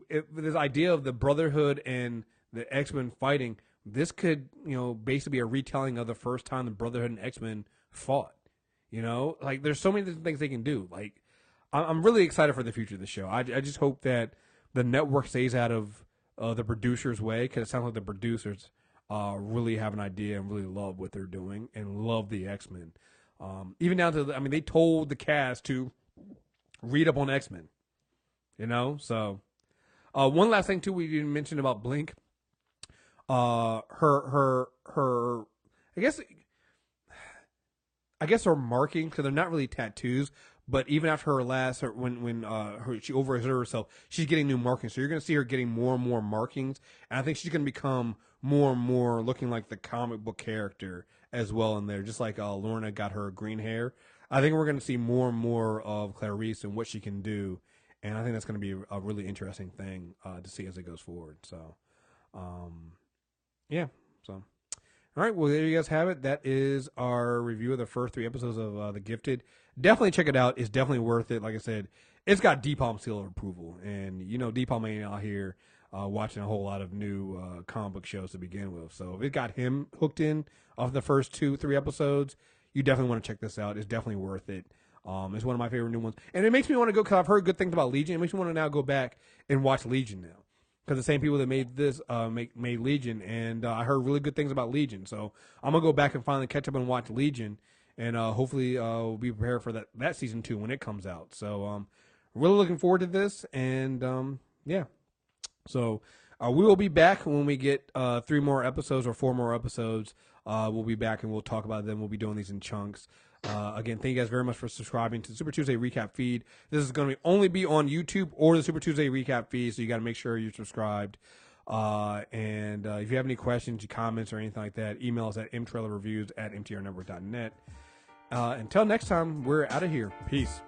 Speaker 1: this idea of the Brotherhood and the X-Men fighting. This could, basically be a retelling of the first time the Brotherhood and X-Men fought. Like there's so many different things they can do. Like I'm really excited for the future of the show. I just hope that the network stays out of the producers' way, because it sounds like the producers really have an idea and really love what they're doing and love the X-Men. Even down to, they told the cast to read up on X-Men. So one last thing too, we didn't mention about Blink. Her I guess her marking, because they're not really tattoos, but even after when she overexerted herself, she's getting new markings. So you're going to see her getting more and more markings, and I think she's going to become more and more looking like the comic book character as well in there, just like Lorna got her green hair. I think we're going to see more and more of Clarice and what she can do, and I think that's going to be a really interesting thing to see as it goes forward. So, yeah. So, all right. Well, there you guys have it. That is our review of the first 3 episodes of The Gifted. Definitely check it out. It's definitely worth it. Like I said, it's got DPalm seal of approval, and DPalm ain't out here watching a whole lot of new comic book shows to begin with. So if it got him hooked in off the first 2-3 episodes, you definitely want to check this out. It's definitely worth it. It's one of my favorite new ones, and it makes me want to go, because I've heard good things about Legion. It makes me want to now go back and watch Legion now. Because the same people that made this made Legion, and I heard really good things about Legion. So I'm gonna go back and finally catch up and watch Legion, and hopefully we'll be prepared for that season 2 when it comes out. So really looking forward to this, and yeah. So we will be back when we get 3 more episodes or 4 more episodes. We'll be back and we'll talk about them. We'll be doing these in chunks. Again, thank you guys very much for subscribing to the Super Tuesday Recap feed. This is going to only be on YouTube or the Super Tuesday Recap feed, so you got to make sure you're subscribed. And if you have any questions, comments, or anything like that, email us at mtrailerreviews@mtrnetwork.net. Until next time, we're out of here. Peace.